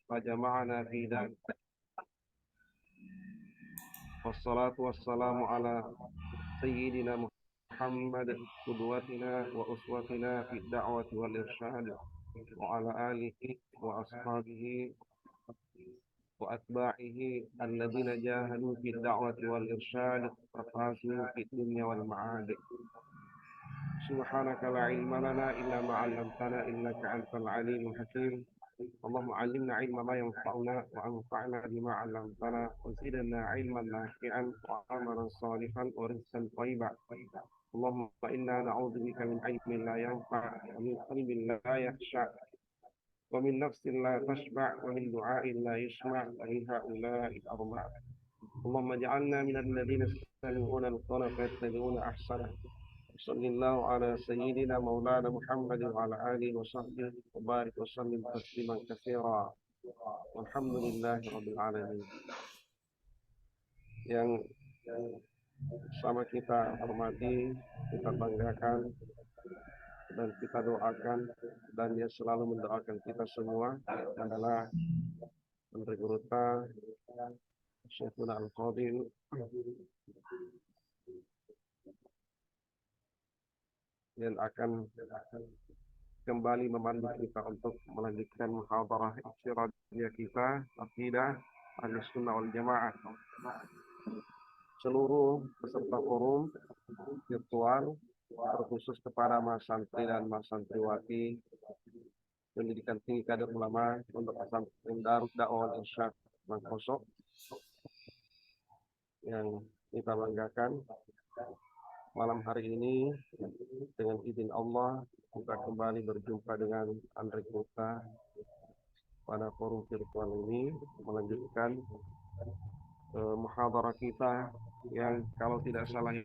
فجمعنا في ذلك. والصلاة والسلام على سيدنا محمد قدوتنا وأسوتنا في الدعوة والإرشاد، وعلى آله وأصحابه وأتباعه الذين جاهدوا في الدعوة والإرشاد وفازوا في الدنيا والمعاد. سبحانك لا علم لنا إلا ما علمتنا إنك أنت العليم الحكيم. اللهم علمنا علما ما ينفعنا وانفعنا بما علمتنا وزدنا علما نافعا وعملا صالحا ورزقا طيبا. اللهم إنا نعوذ بك من علم لا ينفع ومن قلب لا يخشع ومن نفس لا تشبع ومن دعاء لا يسمع ومن هؤلاء الأربعة. اللهم اجعلنا من الذين يستمعون القول فيتبعون أحسنه. صلى الله على سيدنا مولانا محمد وعلى آله وصحبه وبارك وسلم تسليما كثيرا. Alhamdulillah Rabbil Alamin. Yang sama kita hormati, kita banggakan, dan kita doakan, dan dia selalu mendoakan kita semua adalah Menteri Gurta Syekhuna Al-Fadil yang akan kembali memandu kita untuk melanjutkan muhadarah istirahatnya kita akidah Ahlussunnah wal Jamaah. Seluruh peserta forum virtual terkhusus kepada mas santri dan mas santriwati pendidikan tinggi kader ulama untuk pesantren Darut Dakwah Irsyad Mangkosok yang kita banggakan. Malam hari ini dengan izin Allah kita kembali berjumpa dengan Andre Gurta pada forum virtual ini melanjutkan muhadarah kita yang kalau tidak salah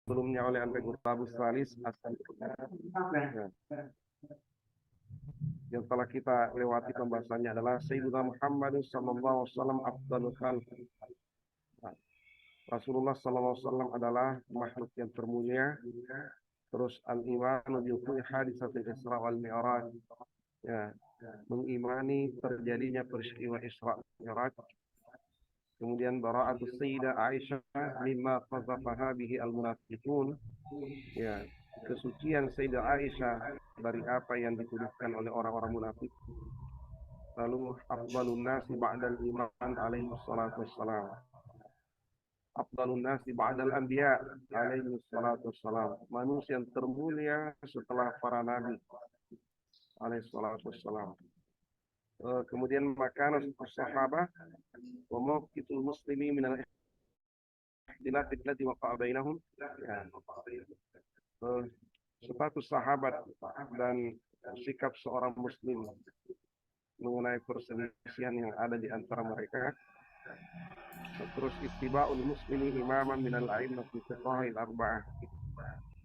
sebelumnya oleh Andre Gurta Abu Salis yang telah kita lewati pembahasannya adalah Sayyidina Muhammad sallallahu alaihi wasallam afdalul khalq. Rasulullah sallallahu alaihi wasallam adalah makhluk yang termulia. Terus al-imanu bi hadisatil Isra wal Mi'raj, ya, mengimani terjadinya peristiwa Isra Mi'raj. Kemudian bara'atus sayyidah Aisyah mimma qazafaha bihi al-munafiqun, ya, kesucian Sayyidah Aisyah dari apa yang dituduhkan oleh orang-orang munafik. Lalu afdalun nasi ba'dal iman alaihi wassalatu wassalam, afdalun nasi ba'dal anbiya alaihi wassalatu wassalam, manusia yang termulia setelah para nabi alaihi wassalatu wassalam. Kemudian makanan sahabat wa mawqitul muslimi min al-ikhtilaf allati waqa'a bainahum, status sahabat dan sikap seorang muslim mengenai perselisihan yang ada di antara mereka. Terus ittiba'ul muslimi imaman minal a'immati fiqhil arba'ah,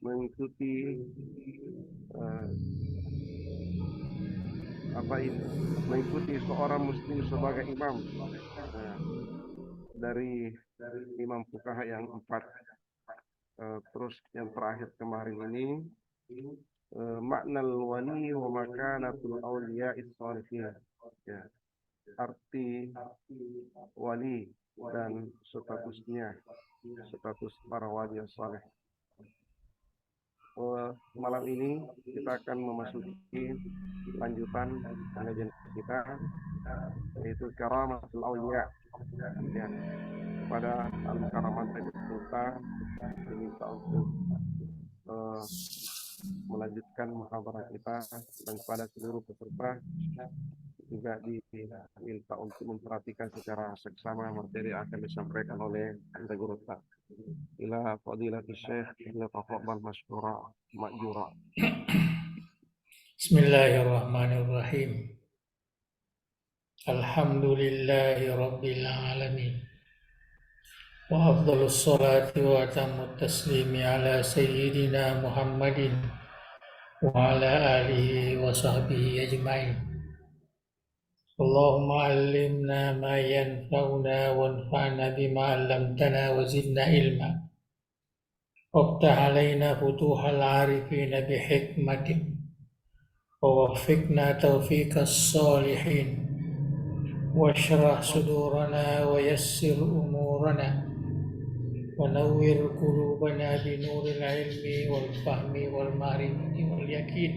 mengikuti mengikuti seorang muslim sebagai imam dari imam fuqaha yang 4. Terus yang terakhir kemarin ini maknal wali wa makanatul awliya'is shalihin, ya, arti wali dan statusnya, status para wali yang saleh. Malam ini kita akan memasuki lanjutan pengajian kita, yaitu karamatul awliya, ya, pada al-karamat kita diminta untuk melanjutkan muhadarah kita, dan pada seluruh peserta juga diminta untuk memperhatikan secara seksama materi yang akan disampaikan oleh Anda Gurta. Ila fadilatul syekh yatafadhal masykura ma'jura. Bismillahirrahmanirrahim. Alhamdulillahi Rabbil Alamin. Wa afdalus salati wa atamut taslimi ala Sayyidina Muhammadin wa ala alihi wa sahbihi ajma'in. Allahumma allimna ma yanfa'una wanfa'na bima 'allamtana wa zidna ilma. Waftah alaina futuhal arifin bihikmatik wa waffiqna taufiqas salihin. واشرح صدورنا ويسر أمورنا ونور قلوبنا بنور العلم والفهم والمعرفة واليقين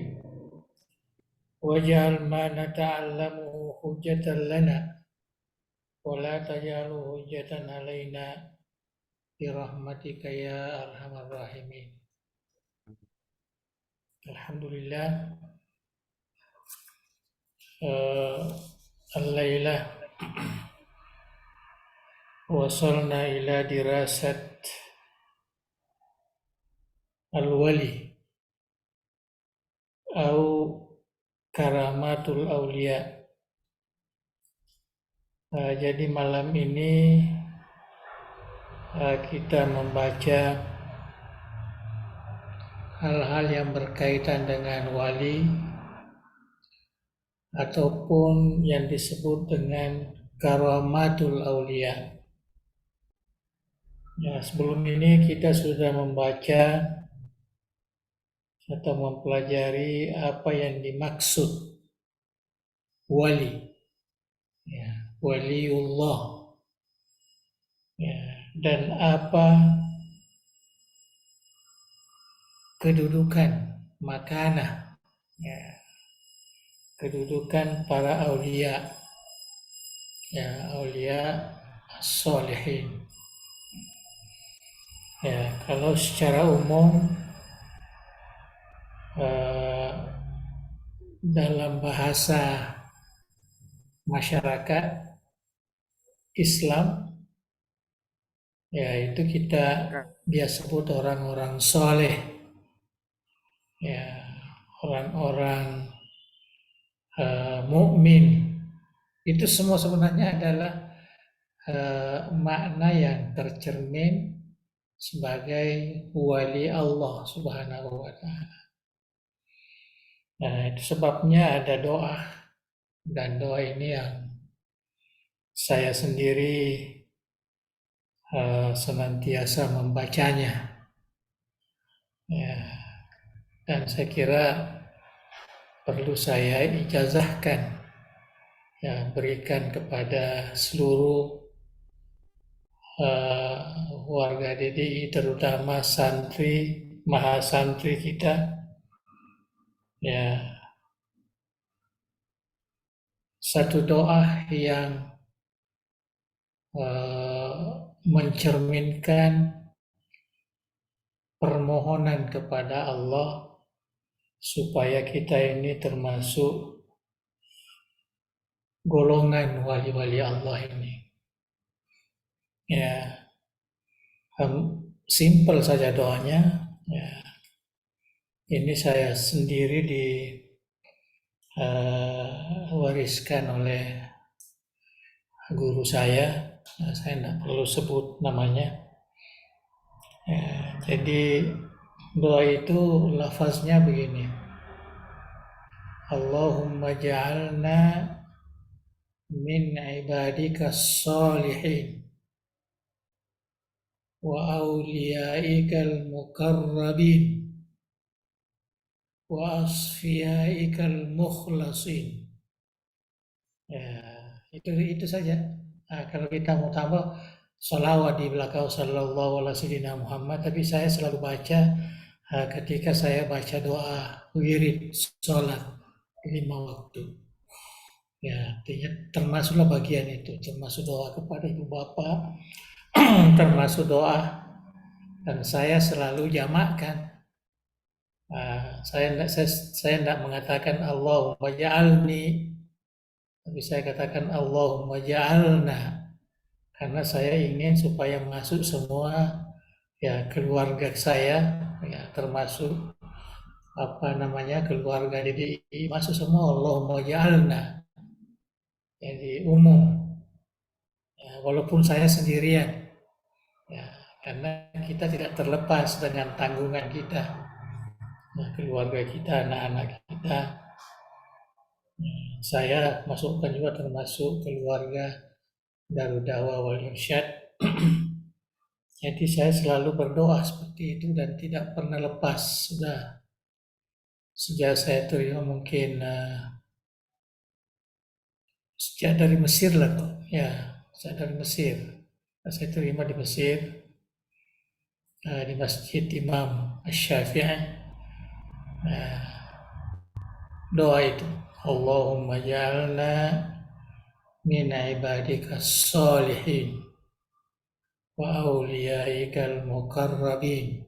واجعل ما نتعلمه حجة لنا ولا تجعله حجة علينا برحمتك يا أرحم الراحمين. Alhamdulillah, الليلة وصلنا إلى دراسة الولي أو karamatul aulia. Jadi malam ini kita membaca hal-hal yang berkaitan dengan wali ataupun yang disebut dengan karamatul aulia. Ya, sebelum ini kita sudah membaca atau mempelajari apa yang dimaksud wali. Ya, waliullah. Ya, dan apa kedudukan makanah, ya, kedudukan para aulia, ya, aulia as-solihin. Ya, kalau secara umum dalam bahasa masyarakat Islam, ya itu kita biasa sebut orang-orang soleh, ya, orang-orang mukmin. Itu semua sebenarnya adalah makna yang tercermin sebagai wali Allah Subhanahu wa Ta'ala. Nah, itu sebabnya ada doa, dan doa ini yang saya sendiri senantiasa membacanya. Ya, dan saya kira perlu saya ijazahkan, ya, berikan kepada seluruh warga DDI, terutama santri, mahasantri kita, ya, satu doa yang mencerminkan permohonan kepada Allah supaya kita ini termasuk golongan wali-wali Allah ini. Ya, simpel saja doanya. Ya, ini saya sendiri diwariskan oleh guru saya tidak perlu sebut namanya. Ya, jadi doa itu lafaznya begini: Allahumma ja'alna min ibadika salihin wa awliyaikal muqarrabin wa asfiyaikal mukhlasin. Ya, itu saja. Nah, kalau kita mau tambah salawat di belakang sallallahu alaihi wasallam Muhammad, tapi saya selalu baca ketika saya baca doa wirid sholat 5 waktu. Ya, artinya termasuklah bagian itu, termasuk doa kepada ibu bapak, termasuk doa, dan saya selalu jamakkan. Saya tidak mengatakan Allahumma ja'alni, tapi saya katakan Allahumma ja'alna, karena saya ingin supaya masuk semua, ya, keluarga saya, ya, termasuk keluarga DDI, masuk semua Allahumma ja'alna. jadi umum. Ya, walaupun saya sendirian, ya, karena kita tidak terlepas dengan tanggungan kita, nah, keluarga kita, anak-anak kita. Saya masukkan juga termasuk keluarga Darud Dawah wal Irsyad. Jadi saya selalu berdoa seperti itu dan tidak pernah lepas. Sudah sejak saya terima mungkin sejak dari Mesir lah kok. Ya, sejak dari Mesir. Saya terima di Mesir, di Masjid Imam Asy-Syafi'i. Doa itu, Allahumma ja'alna min ibadika salihin wa awliyaikal muqarrabin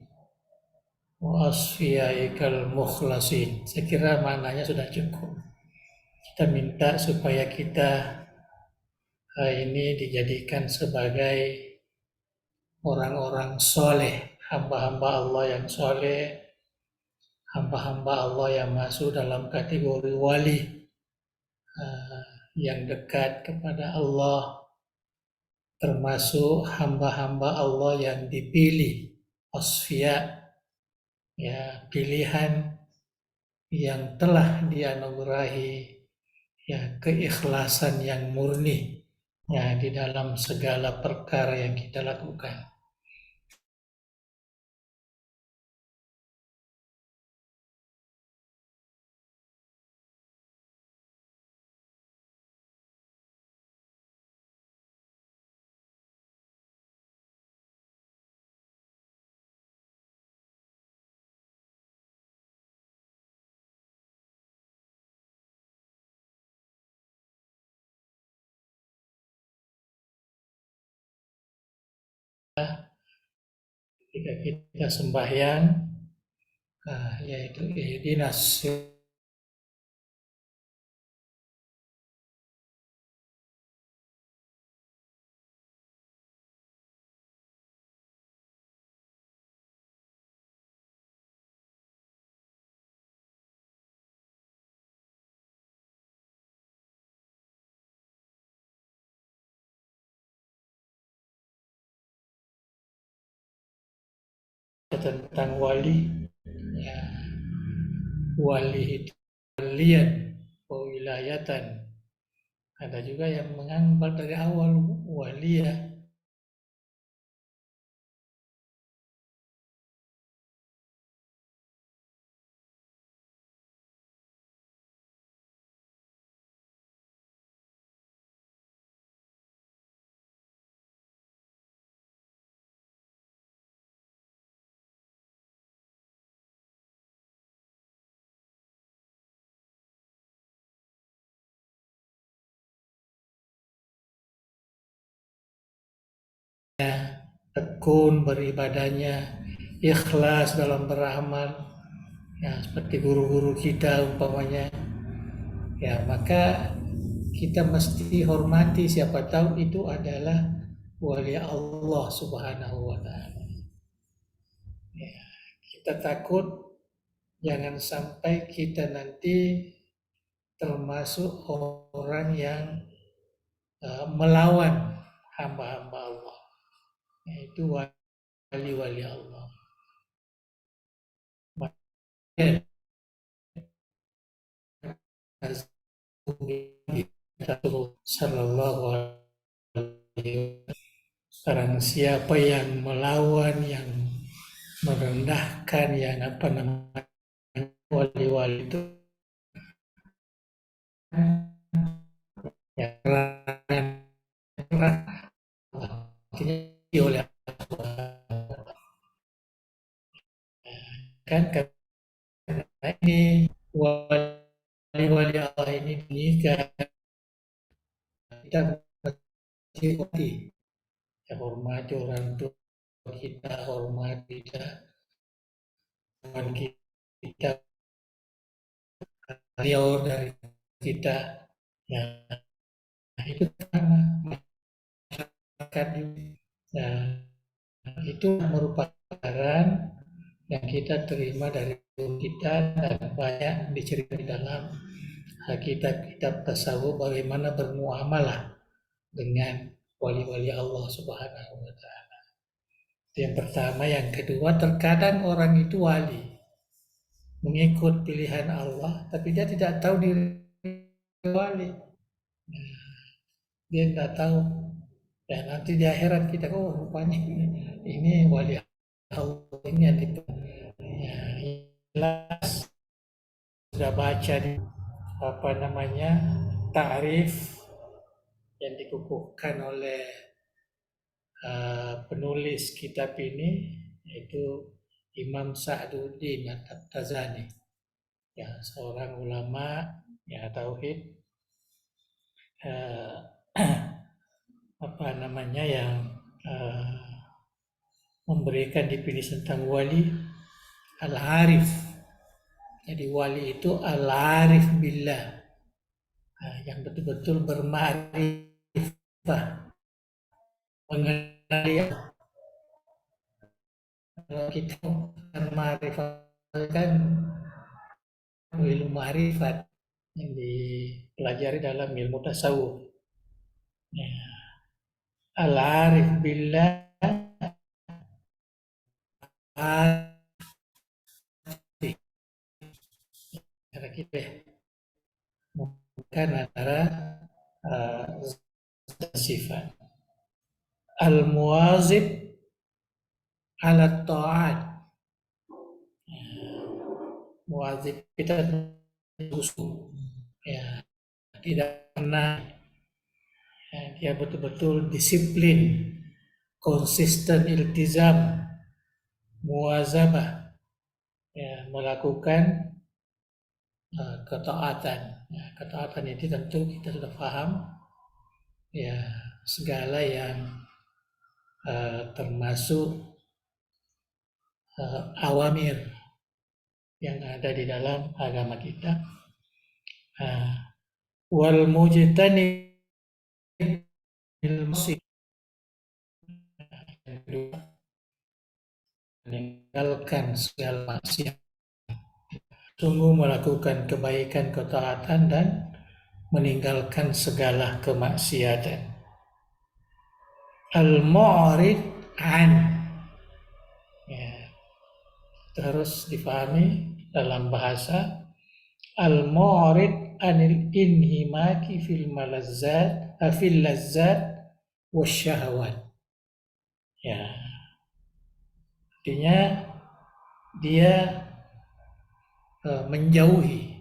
wa asfiyaikal mukhlasin. Saya kira maknanya sudah cukup. Kita minta supaya kita ini dijadikan sebagai orang-orang soleh, hamba-hamba Allah yang soleh, hamba-hamba Allah yang masuk dalam kategori wali, yang dekat kepada Allah, termasuk hamba-hamba Allah yang dipilih, asfiya, ya, pilihan yang telah dianugerahi, ya, keikhlasan yang murni, ya, di dalam segala perkara yang kita lakukan. Ketika kita sembahyang, yaitu ihdinas tentang wali, ya, wali itu walian, wilayatan. Ada juga yang mengambil dari awal waliyah. Tekun beribadahnya, ikhlas dalam beramal, ya, seperti guru-guru kita umpamanya, ya, maka kita mesti hormati, siapa tahu itu adalah wali Allah Subhanahu wa Ta'ala. Ya, kita takut jangan sampai kita nanti termasuk orang yang melawan hamba-hamba Allah, yaitu wali-wali Allah. Sallallahu alaihi. Sekarang siapa yang melawan, yang merendahkan, yang apa namanya, wali-wali itu, ya, oleh kan, karena ini wali-wali Allah ini menikah, kita mesti hormati, ya, hormati orang tua kita, hormati teman kita, beliau dari kita, ya, itu karena masyarakat ini, ya, itu merupakan ajaran yang kita terima dari guru kita dan banyak diceritakan di dalam kitab-kitab tasawuf bagaimana bermuamalah dengan wali-wali Allah Subhanahu wa taala. Yang pertama, yang kedua, terkadang orang itu wali, mengikut pilihan Allah, tapi dia tidak tahu diri wali. Dia tidak tahu. Dan nanti di akhirat kita, oh rupanya ini wali Allah, ini yang ya, jelas sudah baca di ta'rif yang dikukuhkan oleh penulis kitab ini, yaitu Imam Sa'duddin At-Tabtazani, ya, seorang ulama ya tauhid, yang memberikan definisi tentang wali, al-arif. Jadi wali itu al-arif billah, yang betul-betul berma'rifah, mengenali Allah. Kalau kita ma'rifat kan ilmu ma'rifat yang dipelajari dalam ilmu tasawuf. Ya. Al-arif billah, cara kita bukan antara sifat. Al-muwazib ala ta'at, muwazib kita usul, ya, tidak pernah, ya, dia betul-betul disiplin, konsisten, iltizam, muwazabah, ya, melakukan ketaatan. Ya, ketaatan itu tentu kita sudah paham, ya, segala yang termasuk awamir yang ada di dalam agama kita. Wal mujtani meninggalkan segala maksiat, sungguh melakukan kebaikan, ketaatan, dan meninggalkan segala kemaksiatan. Al-mu'rid an, ya, terus difahami dalam bahasa, al-mu'rid anil inhimaki fil malazzat fil lazzat wasyahawat. Ya, artinya dia menjauhi,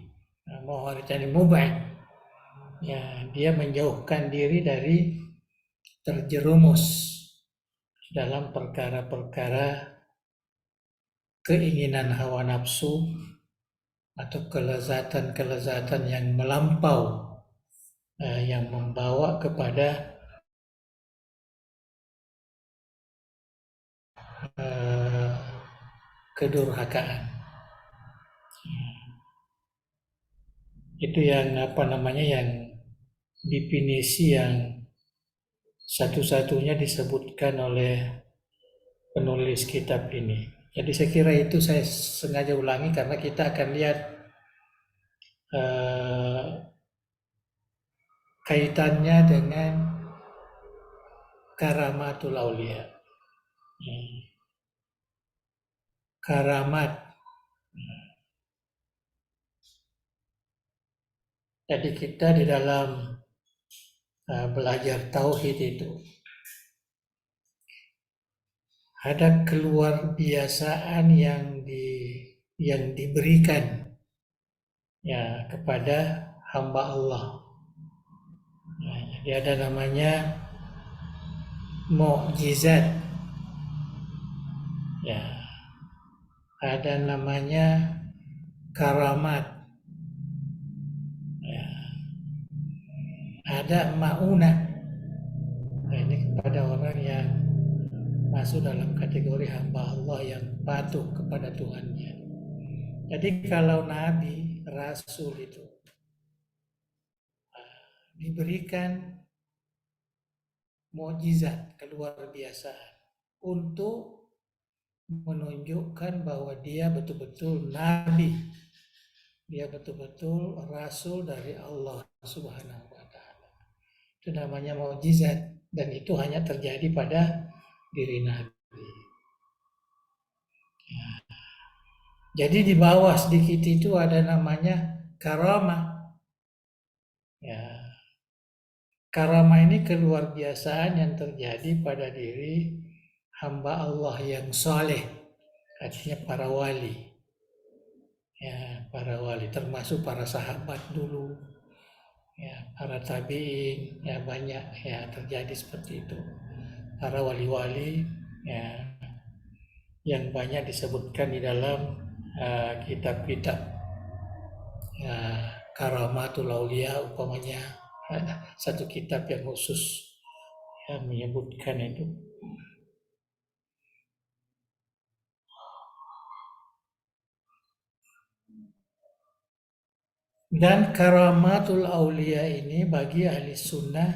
mu'rid anil mub'id, ya, dia menjauhkan diri dari terjerumus dalam perkara-perkara keinginan hawa nafsu atau kelezatan-kelezatan yang melampau, yang membawa kepada kedurhakaan. Itu yang yang definisi yang satu-satunya disebutkan oleh penulis kitab ini. Jadi saya kira itu saya sengaja ulangi karena kita akan lihat kaitannya dengan karamatul aulia. Karamat. Jadi kita di dalam belajar tauhid itu ada keluar biasaan yang diberikan, ya, kepada hamba Allah. Nah, jadi ada namanya mukjizat, ya, ada namanya karamat, ya, ada maunah. Nah, ini kepada orang yang masuk dalam kategori hamba Allah yang patuh kepada Tuhannya. Jadi kalau Nabi, Rasul itu diberikan mukjizat keluar biasa untuk menunjukkan bahwa dia betul-betul Nabi dia betul-betul rasul dari Allah Subhanahu wa taala. Itu namanya mukjizat dan itu hanya terjadi pada diri Nabi. Jadi di bawah sedikit itu ada namanya karamah. Ya, karamah ini keluar biasaan yang terjadi pada diri hamba Allah yang soleh, artinya para wali. Ya, para wali termasuk para sahabat dulu, ya, para tabiin, ya banyak ya terjadi seperti itu. Para wali-wali ya yang banyak disebutkan di dalam kitab-kitab ya, Karamatul Aulia umpamanya ada satu kitab yang khusus yang menyebutkan itu. Dan Karamatul Aulia ini bagi ahli sunnah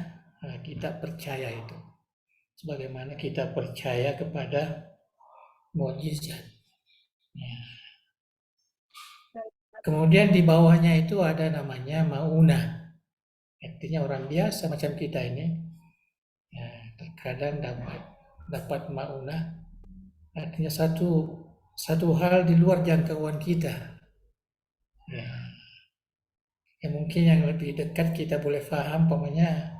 kita percaya itu. Sebagaimana kita percaya kepada mukjizat. Ya. Kemudian di bawahnya itu ada namanya maunah. Artinya orang biasa macam kita ini. Ya, terkadang dapat maunah. Artinya satu hal di luar jangkauan kita. Ya. Ya mungkin yang lebih dekat kita boleh paham, umpamanya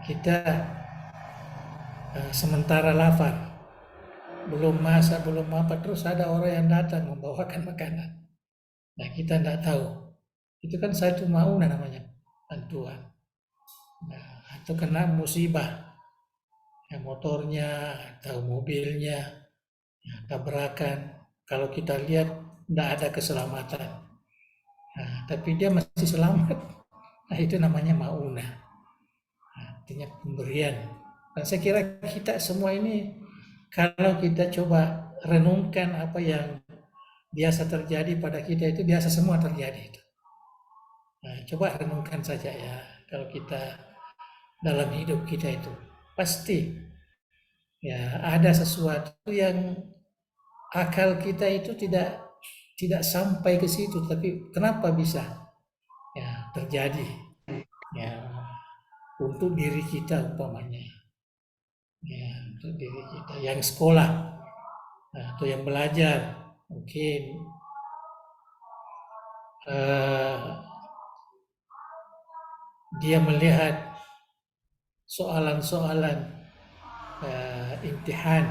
kita sementara lapar, belum masak, belum apa, terus ada orang yang datang membawakan makanan. Nah kita tidak tahu, itu kan satu maunah namanya, bantuan. Nah, atau kena musibah, ya, motornya atau mobilnya ya, tabrakan, kalau kita lihat tidak ada keselamatan, nah, tapi dia masih selamat, nah itu namanya maunah, artinya pemberian. Dan saya kira kita semua ini kalau kita coba renungkan apa yang biasa terjadi pada kita itu biasa semua terjadi itu. Nah, coba renungkan saja ya, kalau kita dalam hidup kita itu pasti ya ada sesuatu yang akal kita itu tidak sampai ke situ, tapi kenapa bisa ya terjadi ya untuk diri kita umpamanya ya untuk diri kita yang sekolah atau yang belajar mungkin dia melihat soalan-soalan imtihan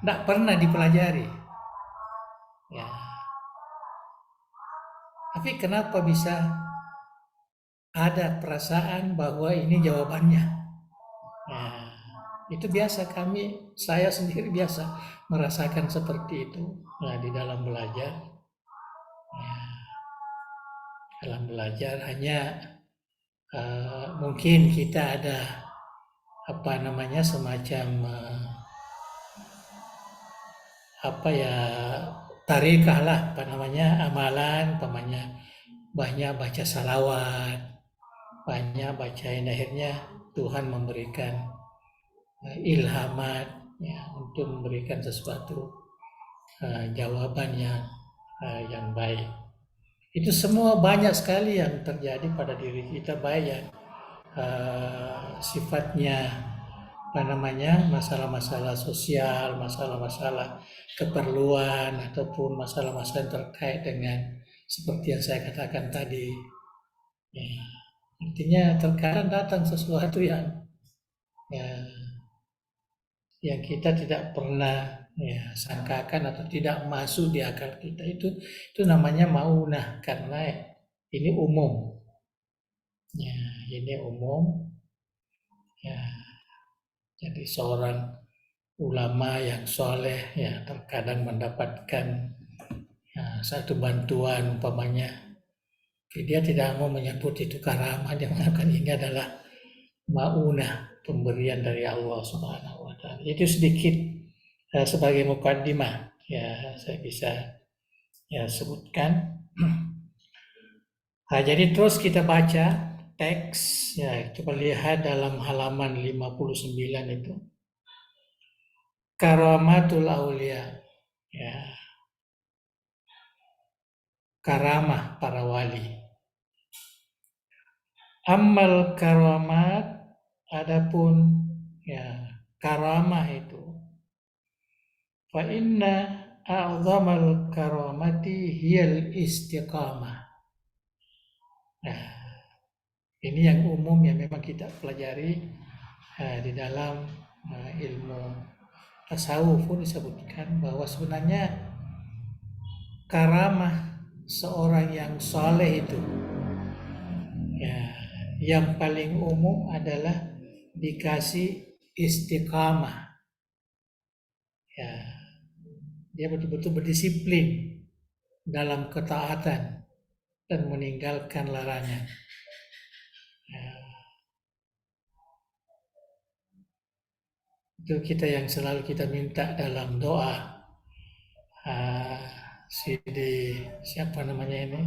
tidak pernah dipelajari ya, tapi kenapa bisa ada perasaan bahwa ini jawabannya. Nah, itu biasa saya sendiri biasa merasakan seperti itu. Nah, di dalam belajar, ya, dalam belajar hanya mungkin kita ada apa namanya semacam apa ya tarikah lah apa namanya amalan, umpamanya banyak baca salawat, banyak bacain, akhirnya Tuhan memberikan ilhamat ya, untuk memberikan sesuatu jawaban yang baik. Itu semua banyak sekali yang terjadi pada diri kita, baik yang sifatnya apa namanya masalah-masalah sosial, masalah-masalah keperluan ataupun masalah-masalah yang terkait dengan seperti yang saya katakan tadi. Ya, artinya terkadang datang sesuatu yang kita tidak pernah ya sangkakan atau tidak masuk di akal kita, itu namanya maunah, karena ini umum ya, ini umum ya. Jadi seorang ulama yang soleh ya terkadang mendapatkan ya, satu bantuan umpamanya, dia tidak mau menyebut itu karamah, dia mengatakan ini adalah maunah, pemberian dari Allah Subhanahu wa taala. Itu sedikit sebagai mukaddimah ya saya bisa ya sebutkan. Nah, jadi terus kita baca teks ya, coba lihat dalam halaman 59 itu. Karamatul Aulia. Ya, karamah para wali. Amal karamat, adapun ya karamah itu, fa inna a'zamal karamati hiyal istiqamah. Nah, ini yang umum yang memang kita pelajari di dalam ilmu tasawuf pun disebutkan bahwa sebenarnya karamah seorang yang soleh itu ya yang paling umum adalah dikasih istiqamah, ya dia betul-betul berdisiplin dalam ketaatan dan meninggalkan larangan. Ya, itu kita yang selalu kita minta dalam doa. Siapa namanya ini?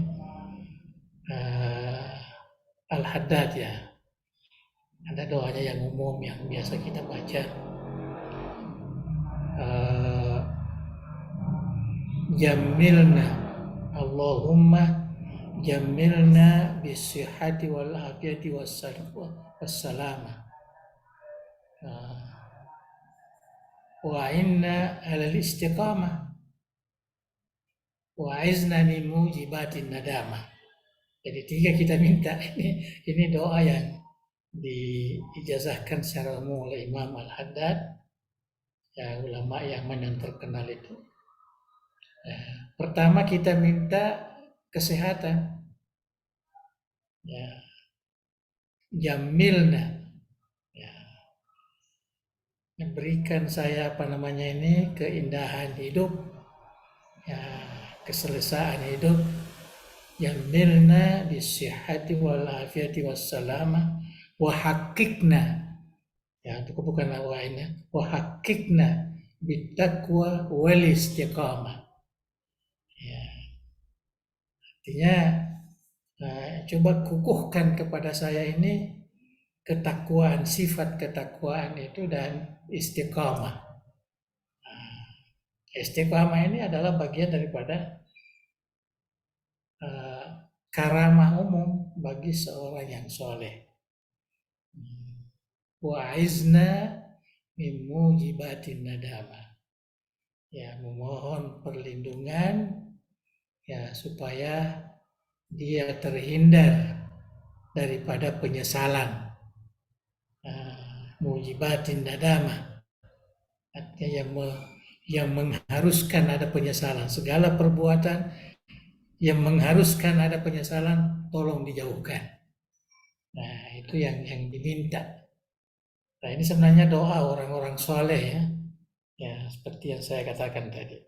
Al-Haddad ya. Ada doanya yang umum yang biasa kita baca. Jamilna Allahumma jamilna bisihhati wal afiyati wassalama wa inna alal istiqamah wa izna min mujibatin nadamah. Jadi 3 kita minta ini doa yang diijazahkan secara umum oleh Imam Al-Haddad, ya ulama Yaman yang terkenal itu. Pertama kita minta kesehatan, ya jamilna, ya memberikan saya keindahan hidup, ya keselesaan hidup. Jamilna bisihhati wal afiyati wassalama wa haqiqna, ya itu bukan lawainnya, wa haqiqna bittaqwa wal istiqamah. Ya, artinya coba kukuhkan kepada saya ini ketakwaan, sifat ketakwaan itu dan istiqamah. Istiqamah ini adalah bagian daripada karamah umum bagi seorang yang soleh. Wa'izna min mujibatin nadamah. Ya, memohon perlindungan ya supaya dia terhindar daripada penyesalan. Mujibatin nadamah, artinya yang mengharuskan ada penyesalan. Segala perbuatan yang mengharuskan ada penyesalan tolong dijauhkan. Nah, itu yang diminta. Nah, ini sebenarnya doa orang-orang soleh ya. Ya, seperti yang saya katakan tadi.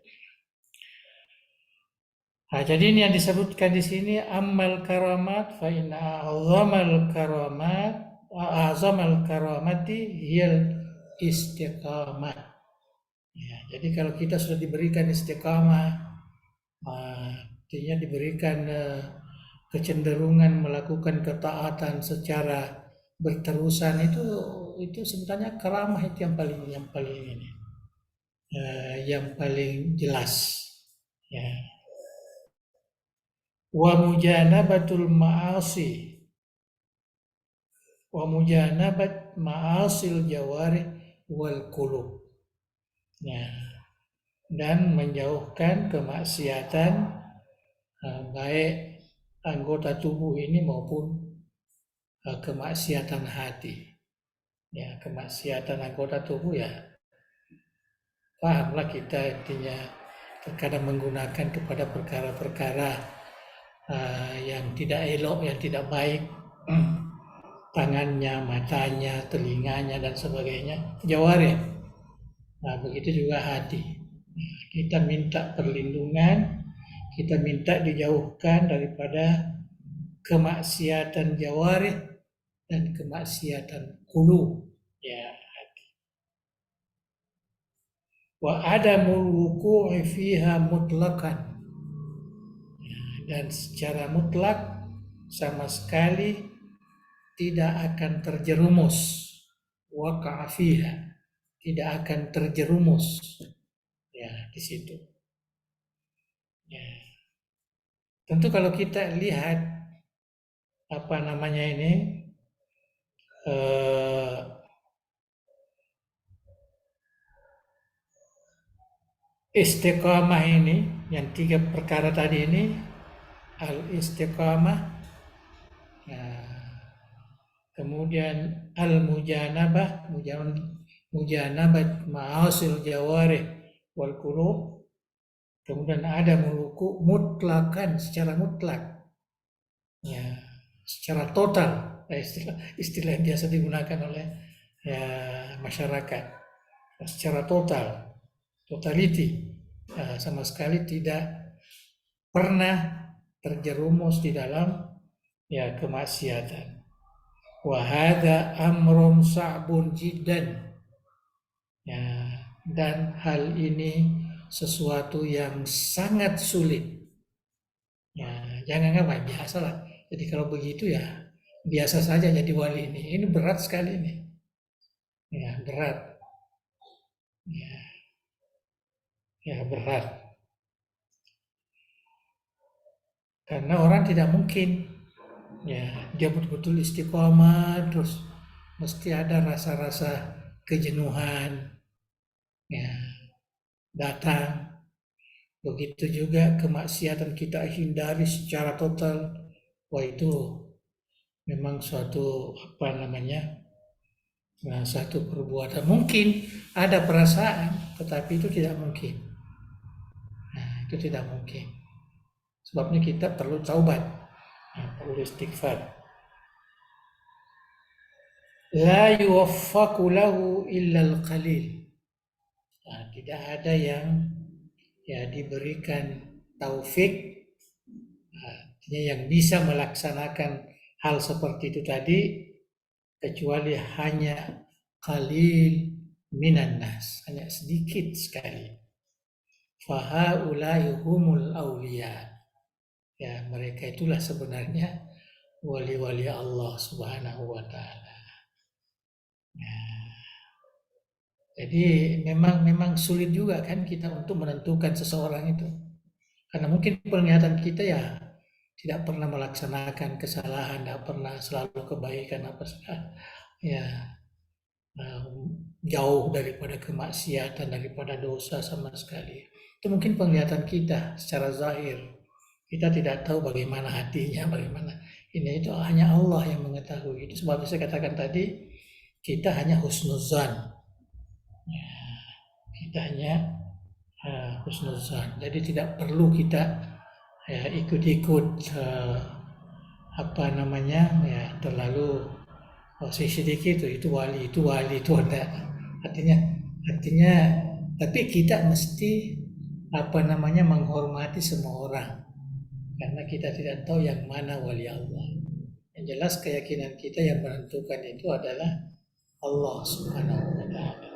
Nah, jadi ini yang disebutkan di sini amal karamat fa inna azamal karamati hiyal istiqamah. Ya, jadi kalau kita sudah diberikan istiqamah, artinya diberikan kecenderungan melakukan ketaatan secara berterusan, itu sebenarnya karamah itu yang paling jelas. Ya. Wa mujanabatul ma'asi wa mujanabat ma'asil jawarih wal qulub. Ya. Dan menjauhkan kemaksiatan baik anggota tubuh ini maupun kemaksiatan hati. Ya, kemaksiatan anggota tubuh ya pahamlah kita intinya terkadang menggunakan kepada perkara-perkara yang tidak elok, yang tidak baik, tangannya, matanya, telinganya dan sebagainya, jawarih. Nah, begitu juga hati. Kita minta perlindungan, kita minta dijauhkan daripada kemaksiatan jawarih dan kemaksiatan qulub, ya hati. Wa adamul wuqu'i fiha mutlaqan, dan secara mutlak sama sekali tidak akan terjerumus, waqa'a fiha, tidak akan terjerumus ya di situ. Ya. Tentu kalau kita lihat apa namanya ini eh, istiqamah ini, yang 3 perkara tadi ini, al-istiqamah, ya, kemudian al-mujanabah, mujanabah ma'asil jawarih wal qulub, kemudian ada muluku mutlakan secara mutlak, ya, secara total, istilah yang biasa digunakan oleh ya, masyarakat, secara total, totality, sama sekali tidak pernah terjerumus di dalam ya kemaksiatan. Wa hadza amrun sa'bun jiddan. Ya, dan hal ini sesuatu yang sangat sulit. Ya, jangan anggap biasa lah. Jadi kalau begitu ya biasa saja jadi wali ini. Ini berat sekali ini. Ya, berat. Ya, ya berat. Karena orang tidak mungkin ya dia betul-betul istiqomah terus mesti ada rasa-rasa kejenuhan ya datang. Begitu juga kemaksiatan kita hindari secara total. Wah itu memang suatu apa namanya, nah, satu perbuatan. Mungkin ada perasaan, tetapi itu tidak mungkin. Nah, itu tidak mungkin. Sebabnya kita perlu taubat, nah, perlu istighfar. La yuwaffaqu lahu illa al-qalil. Nah, tidak ada yang ya diberikan taufik, artinya yang bisa melaksanakan hal seperti itu tadi kecuali hanya qalil minan nas, hanya sedikit sekali. Fahaulai humul auliya. Ya, mereka itulah sebenarnya wali-wali Allah Subhanahu wa taala. Ya. Jadi memang sulit juga kan kita untuk menentukan seseorang itu. Karena mungkin penglihatan kita ya tidak pernah melaksanakan kesalahan, tidak pernah selalu kebaikan apa saja. Ya, jauh daripada kemaksiatan, daripada dosa sama sekali. Itu mungkin penglihatan kita secara zahir. Kita tidak tahu bagaimana hatinya, bagaimana ini, itu hanya Allah yang mengetahui. Itu sebab saya katakan tadi, kita hanya husnuzan. Ya, kita hanya husnuzan. Jadi tidak perlu kita ya, ikut-ikut apa namanya ya terlalu sedikit itu wali itu ada. Artinya tapi kita mesti apa namanya menghormati semua orang karena kita tidak tahu yang mana wali Allah. Yang jelas keyakinan kita yang menentukan itu adalah Allah Subhanahu wa taala.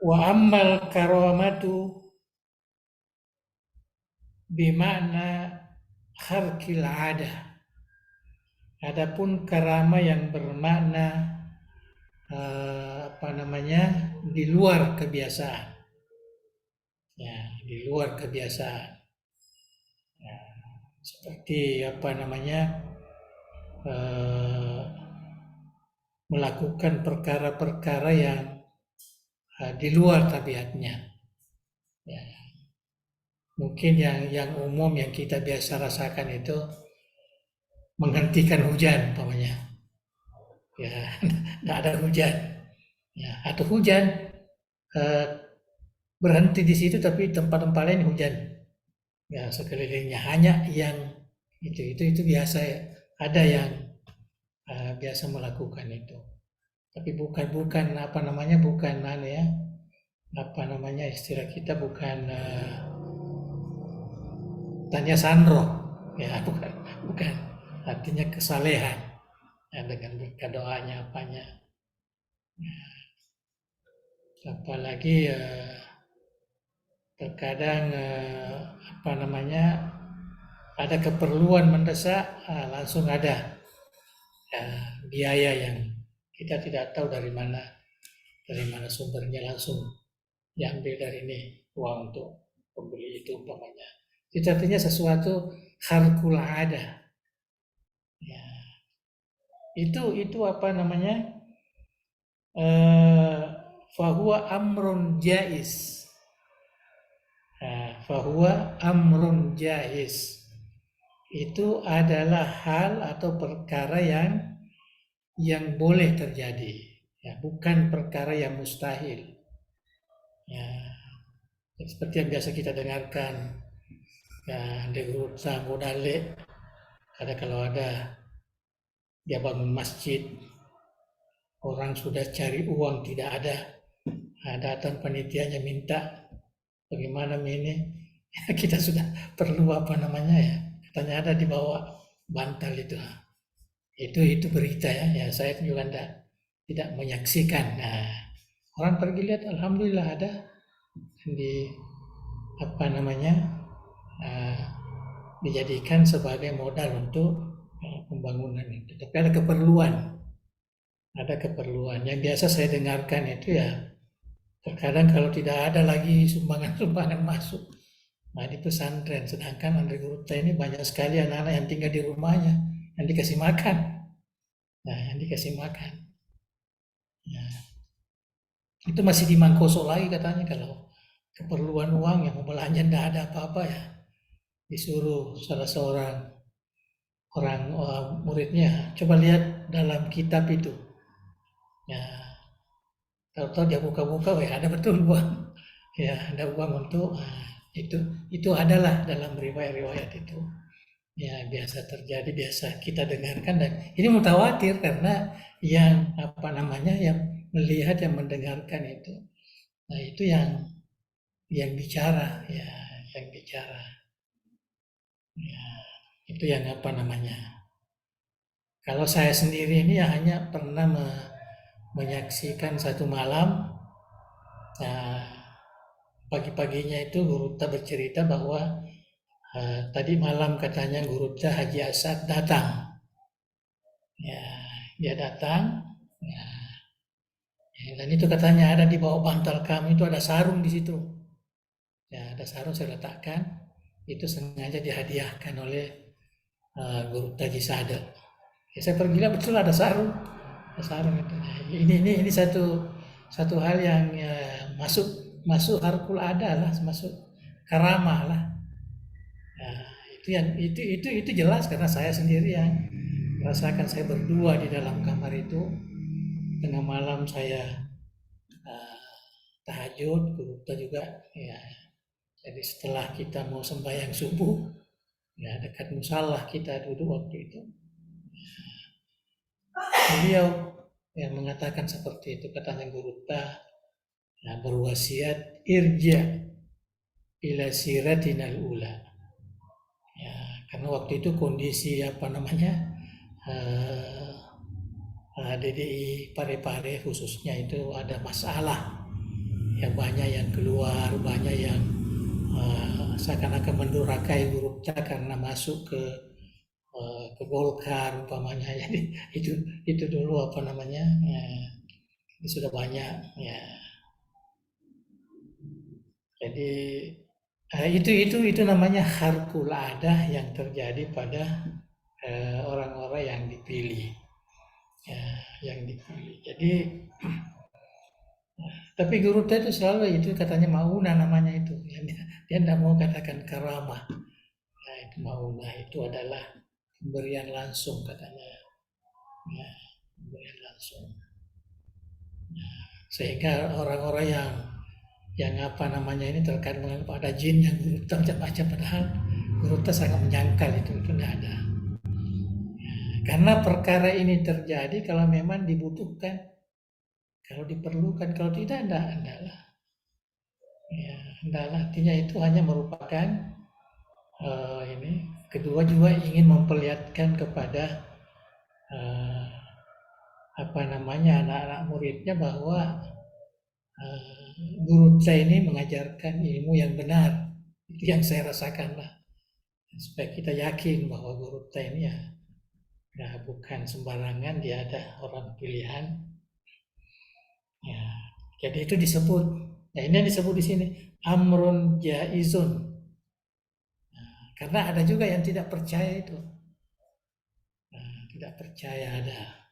Wa ammal karamatu bimana kharqil adah. Adapun karama yang bermakna apa namanya di luar kebiasaan, ya di luar kebiasaan, ya, seperti apa namanya melakukan perkara-perkara yang di luar tabiatnya, ya. Mungkin yang umum yang kita biasa rasakan itu menghentikan hujan, umpamanya, ya nggak ada hujan, ya atau hujan berhenti di situ tapi tempat-tempat lain hujan, ya sekelilingnya hanya yang itu biasa ya. Ada yang biasa melakukan itu, tapi bukan apa namanya bukan ya apa namanya istilah kita bukan tanya sandro, ya bukan artinya kesalehan ya, dengan berkat doanya apanya, apalagi terkadang apa namanya ada keperluan mendesak langsung ada biaya yang kita tidak tahu dari mana dari mana sumbernya, langsung diambil dari ini uang untuk pembeli itu umpamanya. Itu artinya sesuatu kharqul ada. Ya, itu apa namanya? Fahuwa amrun jais. Fahuwa amrun jais. Itu adalah hal atau perkara yang boleh terjadi, ya, bukan perkara yang mustahil. Ya, seperti yang biasa kita dengarkan, ya, di urusan modale, kalau ada dia bangun masjid, orang sudah cari uang tidak ada, datang panitianya minta bagaimana ini, kita sudah perlu apa namanya ya, katanya ada di bawah bantal itu. Itu berita ya, saya juga tidak menyaksikan. Nah, orang pergi lihat, alhamdulillah ada di apa namanya, dijadikan sebagai modal untuk pembangunan itu. Tapi ada keperluan. Yang biasa saya dengarkan itu ya, terkadang kalau tidak ada lagi sumbangan-sumbangan masuk, nah di pesantren, sedangkan Andri Gurutta ini banyak sekali anak-anak yang tinggal di rumahnya, yang dikasih makan. Nah, yang dikasih makan. Ya. Itu masih di Mangkoso lagi katanya, kalau keperluan uang yang mau belanja tidak ada apa-apa ya, disuruh salah seorang orang muridnya, coba lihat dalam kitab itu. Ya, tahu-tahu dia buka-buka, ada betul uang. Ya, ada uang untuk itu adalah dalam riwayat-riwayat itu. Ya, biasa terjadi, biasa kita dengarkan, dan ini mutawatir karena yang apa namanya, yang melihat, yang mendengarkan itu, nah itu yang bicara, ya, yang bicara, ya, itu yang apa namanya. Kalau saya sendiri ini ya hanya pernah menyaksikan satu malam, nah, pagi-paginya itu Gurutta bercerita bahwa tadi malam katanya Gurutta Haji Asad datang. Ya, dia datang. Ya, dan itu katanya ada di bawah bantal kami itu ada sarung di situ. Ya, ada sarung saya letakkan. Itu sengaja dihadiahkan oleh Gurutta Jisada. Ya, saya pergi lihat betul ada sarung itu. Nah, ini satu hal yang masuk harkul ada lah, masuk karamah lah. Nah, itu jelas karena saya sendiri yang merasakan. Saya berdua di dalam kamar itu, tengah malam saya tahajud, Gurutta juga, ya. Jadi setelah kita mau sembahyang subuh, ya, dekat musalah kita duduk waktu itu, beliau yang mengatakan seperti itu, katanya Gurutta, ya, berwasiat irja ila siratinal ula. Ya, karena waktu itu kondisi apa namanya, DDI Parepare khususnya itu ada masalah, yang banyak yang keluar, banyak yang seakan-akan mendurakai Gurutta karena masuk ke Golkar umpamanya. Jadi itu dulu apa namanya, ya, sudah banyak ya. Jadi itu namanya harkul adah yang terjadi pada orang-orang yang dipilih, ya, yang dipilih. Jadi tapi Gurutta itu selalu itu katanya mauna namanya itu, dia tidak mau katakan karamah. Nah, itu mauna itu adalah pemberian langsung katanya, ya, pemberian langsung. Nah, sehingga orang-orang yang apa namanya ini terkadang menganggap ada jin yang Gurutta macam-macam, padahal Gurutta sangat menyangkal itu tidak ada. Ya, karena perkara ini terjadi kalau memang dibutuhkan, kalau diperlukan, kalau tidak lah. Ya, adalah artinya itu hanya merupakan ini. Kedua juga ingin memperlihatkan kepada apa namanya anak-anak muridnya bahwa Gurutta ini mengajarkan ilmu yang benar. Itu yang saya rasakan lah, supaya kita yakin bahwa Gurutta ini ya bukan sembarangan, dia ada orang pilihan. Ya, Jadi itu disebut, ya ini yang disebut di sini amrun jaizun. Karena ada juga yang tidak percaya itu. Tidak percaya ada.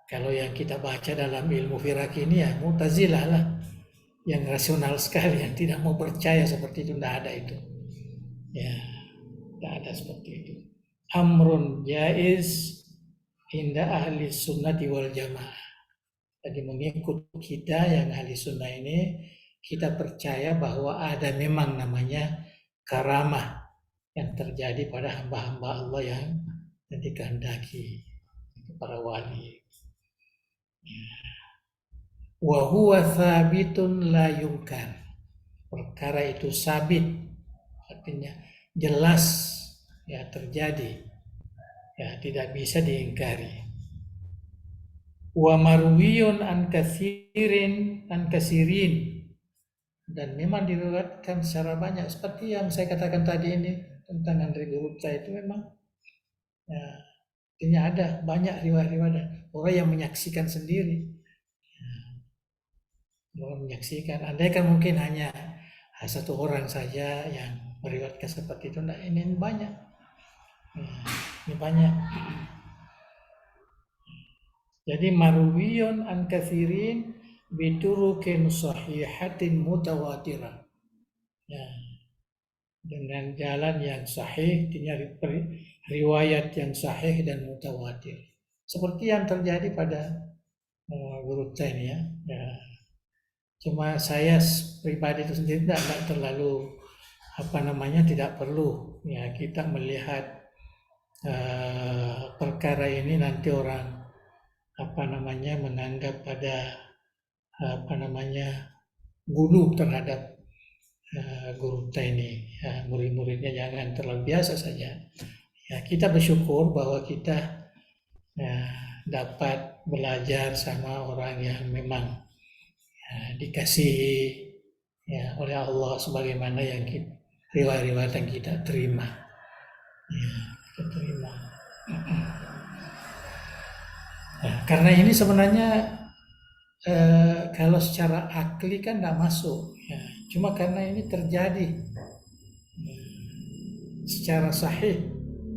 Kalau yang kita baca dalam ilmu firak ini ya Mu'tazilah lah. Yang rasional sekali, yang tidak mau percaya seperti itu, tidak ada itu. Ya, tidak ada seperti itu. Amrun jaiz inda ahli sunnati wal jamaah. Jadi mengikut kita yang ahli sunnah ini, kita percaya bahwa ada memang namanya karamah yang terjadi pada hamba-hamba Allah yang dikehendaki, para wali. Wa huwa thabitun la yungkar. Perkara itu sabit, artinya jelas ya terjadi, ya tidak bisa diingkari. Wa marwiyun an kasirin, dan memang diriwayatkan secara banyak seperti yang saya katakan tadi ini tentang Andre Gurupta itu memang ya, artinya ada banyak riwayat-riwayat orang yang menyaksikan sendiri. Orang menyaksikan, andai kan mungkin hanya satu orang saja yang meriwayatkan seperti itu, nah ini banyak. Ini banyak. Jadi marwiyun an katsirin biturukin sahihatin mutawatirah. Ya. Dengan jalan yang sahih, artinya riwayat yang sahih dan mutawatir. Seperti yang terjadi pada Guru ini ya. Ya. Cuma saya pribadi itu sendiri tidak terlalu tidak perlu ya kita melihat perkara ini nanti orang menganggap pada gulu terhadap Guru ini ya, murid-muridnya jangan terlalu biasa saja ya, kita bersyukur bahwa kita ya, dapat belajar sama orang yang memang dikasih ya, oleh Allah sebagaimana yang riwayat-riwayat yang kita terima. Ya, kita terima. Nah, karena ini sebenarnya kalau secara akli kan tidak masuk. Ya. Cuma karena ini terjadi ya, secara sahih,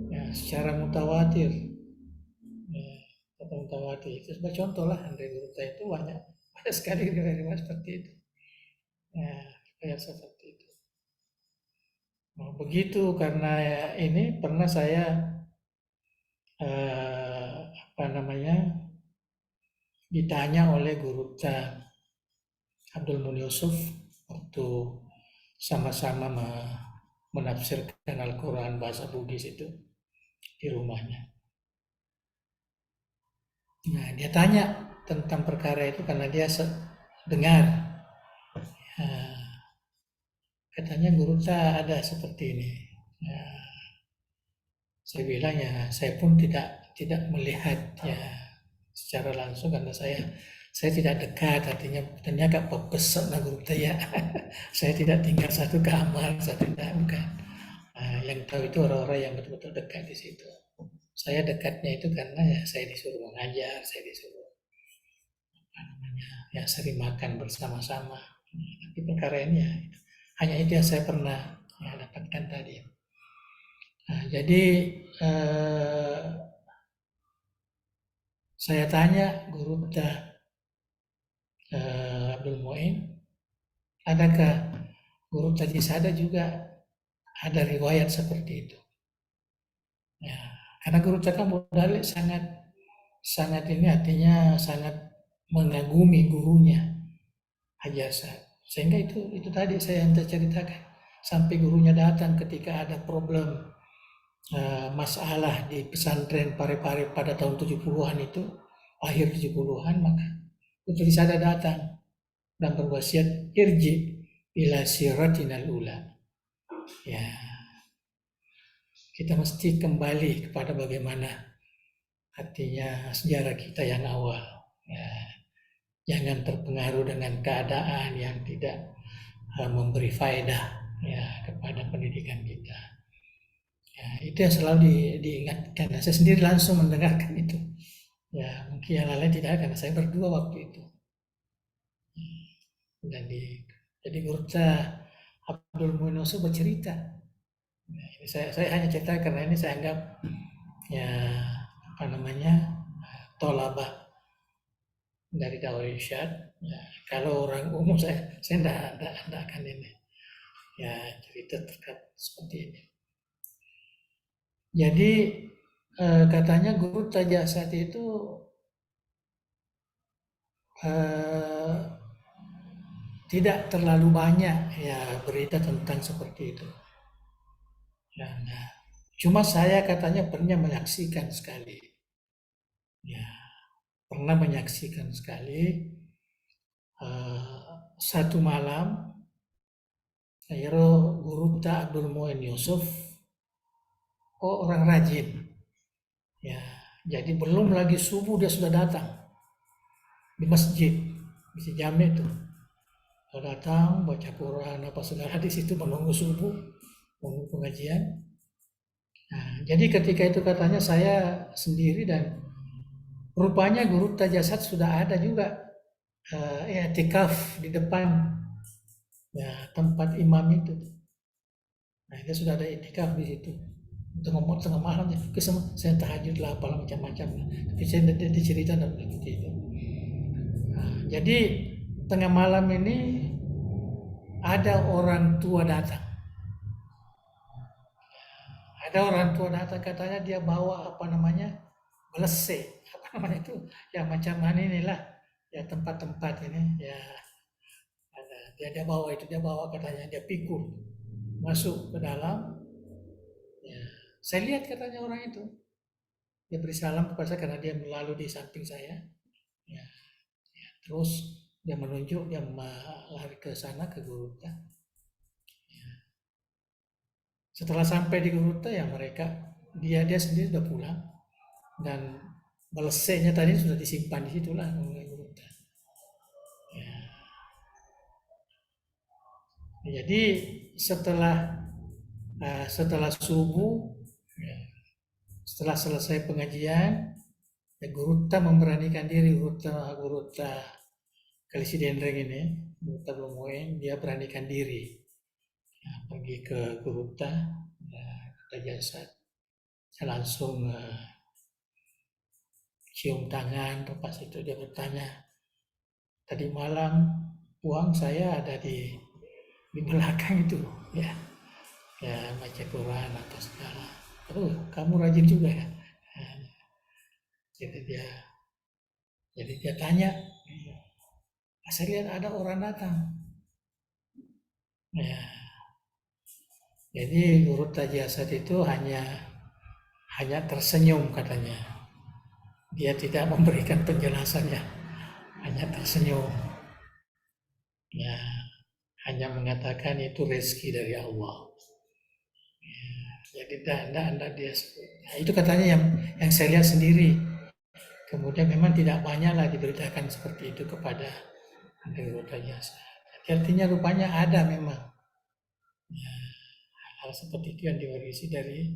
ya, secara mutawatir. Ya, mutawatir. Itu sebagai contoh lah, Andre Gurupta itu banyak sekali riwayat seperti itu. Ya, kayak seperti itu. Nah, begitu karena ini pernah saya ditanya oleh Guru Abdul Muin Yusuf waktu sama-sama menafsirkan Al-Quran bahasa Bugis itu di rumahnya. Nah, dia tanya tentang perkara itu karena dia dengar. Katanya Guru ada seperti ini. Ya, saya bilang ya, saya pun tidak melihat ya secara langsung karena saya tidak dekat, artinya agak besar lah Guru ya. Saya tidak tinggal satu kamar, bukan. Nah, yang tahu itu orang-orang yang betul-betul dekat di situ. Saya dekatnya itu karena ya saya disuruh mengajar, saya disuruh ya sering makan bersama-sama. Tapi perkara ini ya hanya itu yang saya pernah ya, dapatkan tadi. Nah, jadi saya tanya Guru Abdul Muin, adakah Guru tadi Sada juga ada riwayat seperti itu? Ya, karena Guru Kamu Dalek sangat ini artinya sangat mengagumi gurunya Haji Hasan. Sehingga itu tadi saya yang ceritakan sampai gurunya datang ketika ada problem masalah di pesantren Parepare pada tahun 70-an itu, akhir 70-an, maka Putri Sada datang dan berwasiat irji ila siratinal ula. Ya, kita mesti kembali kepada bagaimana artinya sejarah kita yang awal. Ya, jangan terpengaruh dengan keadaan yang tidak memberi faedah ya kepada pendidikan kita. Ya, itu yang selalu diingatkan. Nah, saya sendiri langsung mendengarkan itu. Ya, mungkin yang lain tidak, karena saya berdua waktu itu. Dan jadi Gurta Abdul Muin Yusuf bercerita. Nah, ini saya hanya cerita karena ini saya anggap ya apa namanya tolabah dari dakwah irsyad. Ya, kalau orang umum saya tidak akan ini ya cerita terkait seperti ini. Jadi katanya guru tajasat itu tidak terlalu banyak ya berita tentang seperti itu. Ya, nah, cuma saya katanya pernah menyaksikan sekali. Ya, pernah menyaksikan sekali satu malam saya guru Abdul Muin Yusuf orang rajin. Ya, jadi belum lagi subuh dia sudah datang di masjid, bisa jamin itu. Sudah datang baca Quran apa segala di situ menunggu subuh, menunggu pengajian. Nah, jadi ketika itu katanya saya sendiri dan rupanya guru tajasat sudah ada juga i'tikaf di depan ya tempat imam itu. Nah, dia sudah ada i'tikaf di situ. Tengah malam ya, saya tahajud lah apalah macam-macam. Tapi saya dicerita dan begitu itu. Nah, jadi tengah malam ini ada orang tua datang. Ada orang tua datang katanya dia bawa apa namanya belese, apa namanya itu ya macam mana inilah ya tempat-tempat ini ya ada dia bawa katanya dia pikul masuk ke dalam ya saya lihat katanya orang itu dia beri salam kepada saya karena dia melalui di samping saya ya, ya. Terus dia menunjuk dia lari ke sana ke Guruta ya. Setelah sampai di Guruta ya mereka dia sendiri sudah pulang dan belesenya tadi sudah disimpan di situlah oleh Guruta ya. Jadi setelah subuh, ya, setelah selesai pengajian, ya Guruta memberanikan diri, Guruta Kalisi Dendreng ini, Guruta Blomoen, dia beranikan diri. Ya, pergi ke Guruta, ya, kata jasad. Saya langsung cium tangan, lepas itu dia bertanya, tadi malam uang saya ada di belakang itu, ya. Ya baca Quran apa segala. Oh, kamu rajin juga ya. Nah, jadi dia tanya, saya lihat ada orang datang. Ya, jadi Guru Tajasat itu hanya tersenyum katanya. Dia tidak memberikan penjelasannya, hanya tersenyum. Ya, hanya mengatakan itu rezeki dari Allah. Ya, jadi tidak dia. Nah, itu katanya yang saya lihat sendiri. Kemudian memang tidak banyaklah diberitakan seperti itu kepada Guru Tajasa. Artinya rupanya ada memang ya, hal seperti itu yang diwarisi dari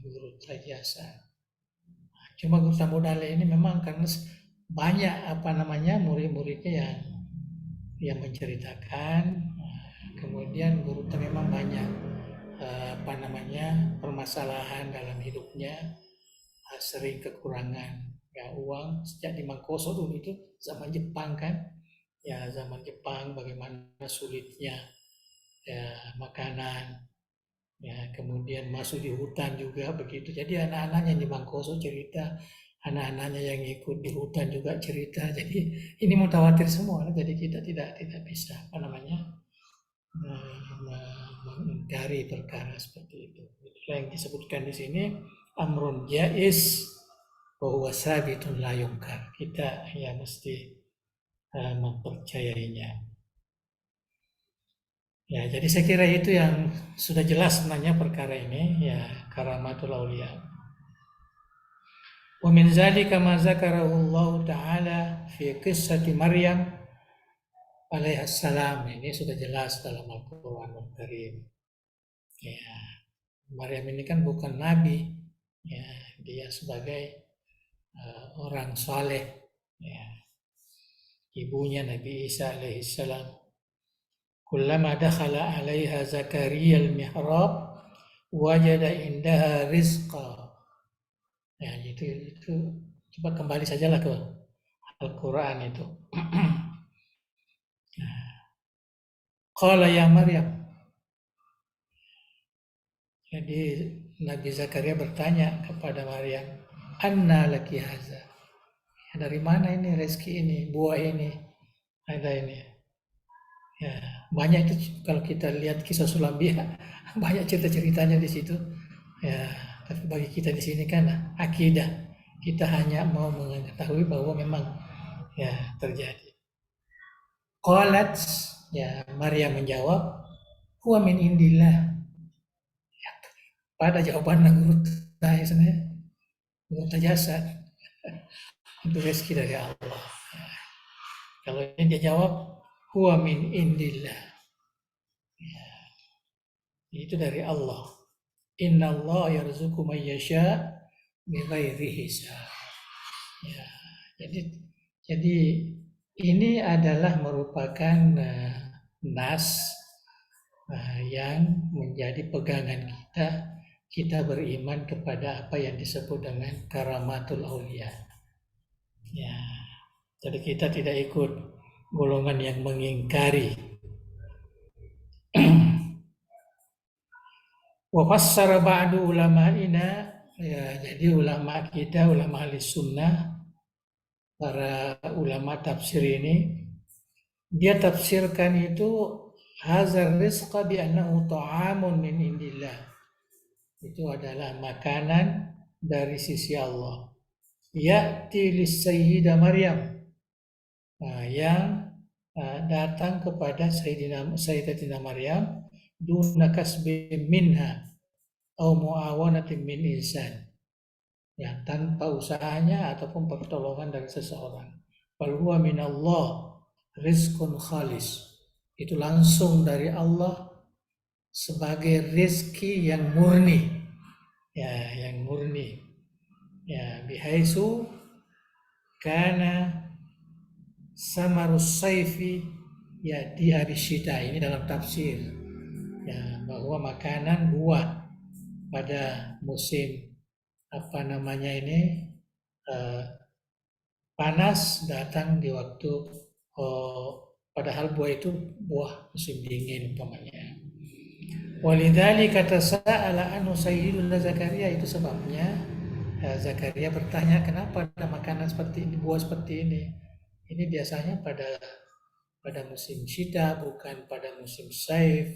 Guru Tajasa. Cuma Guru Samudale ini memang karena banyak apa namanya murid-muridnya yang menceritakan. Kemudian Guru memang banyak apa namanya permasalahan dalam hidupnya, sering kekurangan ya uang sejak di Mangkoso dulu itu zaman Jepang kan ya zaman Jepang bagaimana sulitnya ya makanan ya kemudian masuk di hutan juga begitu jadi anak-anaknya di Mangkoso cerita anak-anaknya yang ikut di hutan juga cerita jadi ini mutawatir semua jadi kita tidak bisa apa namanya mengingkari perkara seperti itu. Yang disebutkan di sini amrun jaiz bahwa sabitun la yungkar. Kita ya mesti mempercayainya. Ya, jadi saya kira itu yang sudah jelas sebenarnya perkara ini ya karamatul auliya. Wa min zalika ma zakarahu Allah taala fi qissati Maryam alaihissalam ini sudah jelas dalam Al-Qur'anul Karim. Ya, Maryam ini kan bukan nabi, ya, dia sebagai orang saleh, ya. ibunya Nabi Isa alaihissalam. Kullama dakhala 'alaiha Zakaria al-mihrab wajada indaha rizqa. Ya, itu coba kembali sajalah ke Al-Qur'an itu. Qala ya Maryam. Jadi Nabi Zakaria bertanya kepada Maryam, "Anna laki haza?" Dari mana ini rezeki ini, buah ini, ada ini. Ya, banyak itu kalau kita lihat kisah Sulambia, banyak cerita-ceritanya di situ. Ya, tapi bagi kita di sini kan akidah. Kita hanya mau mengetahui bahwa memang ya terjadi. Qalat, ya Maryam menjawab, huwa min indillah. Ya, pada jawaban menurut saya sebenarnya, menurut jasa itu rezeki dari Allah. Ya, kalau ini dia jawab, huwa min indillah. Ya, itu dari Allah. Inna Allah yarzuqu man yasha bighairi hisab. Ya, jadi ini adalah merupakan nas yang menjadi pegangan kita. Kita beriman kepada apa yang disebut dengan karamatul aulia. Ya, jadi kita tidak ikut golongan yang mengingkari. Wa fassara ba'du ulama'ina, ya, jadi ulama kita, ulama ahli sunnah, para ulama tafsir ini, dia tafsirkan itu hazar rizqa bi annahu ta'amun min indillah. Itu adalah makanan dari sisi Allah. Ya'ti lis-sayyidah Maryam, yang datang kepada Sayyidatina Maryam duna kasbin minha au muawanatin min insan, ya tanpa usahanya ataupun pertolongan dari seseorang. Wal huwa minallah rizqun khalis, itu langsung dari Allah sebagai rezeki yang murni, ya yang murni, ya bihaisu kana samarus saifi, ya di hari syita. Ini dalam tafsir, ya bahwa makanan buah pada musim apa namanya ini panas datang di waktu padahal buah itu buah musim dingin umpamanya. Walidzalika tasa'ala anhu sayyiduna Zakaria, itu sebabnya Zakaria bertanya kenapa ada makanan seperti ini, buah seperti ini. Ini biasanya pada musim syita, bukan pada musim saif.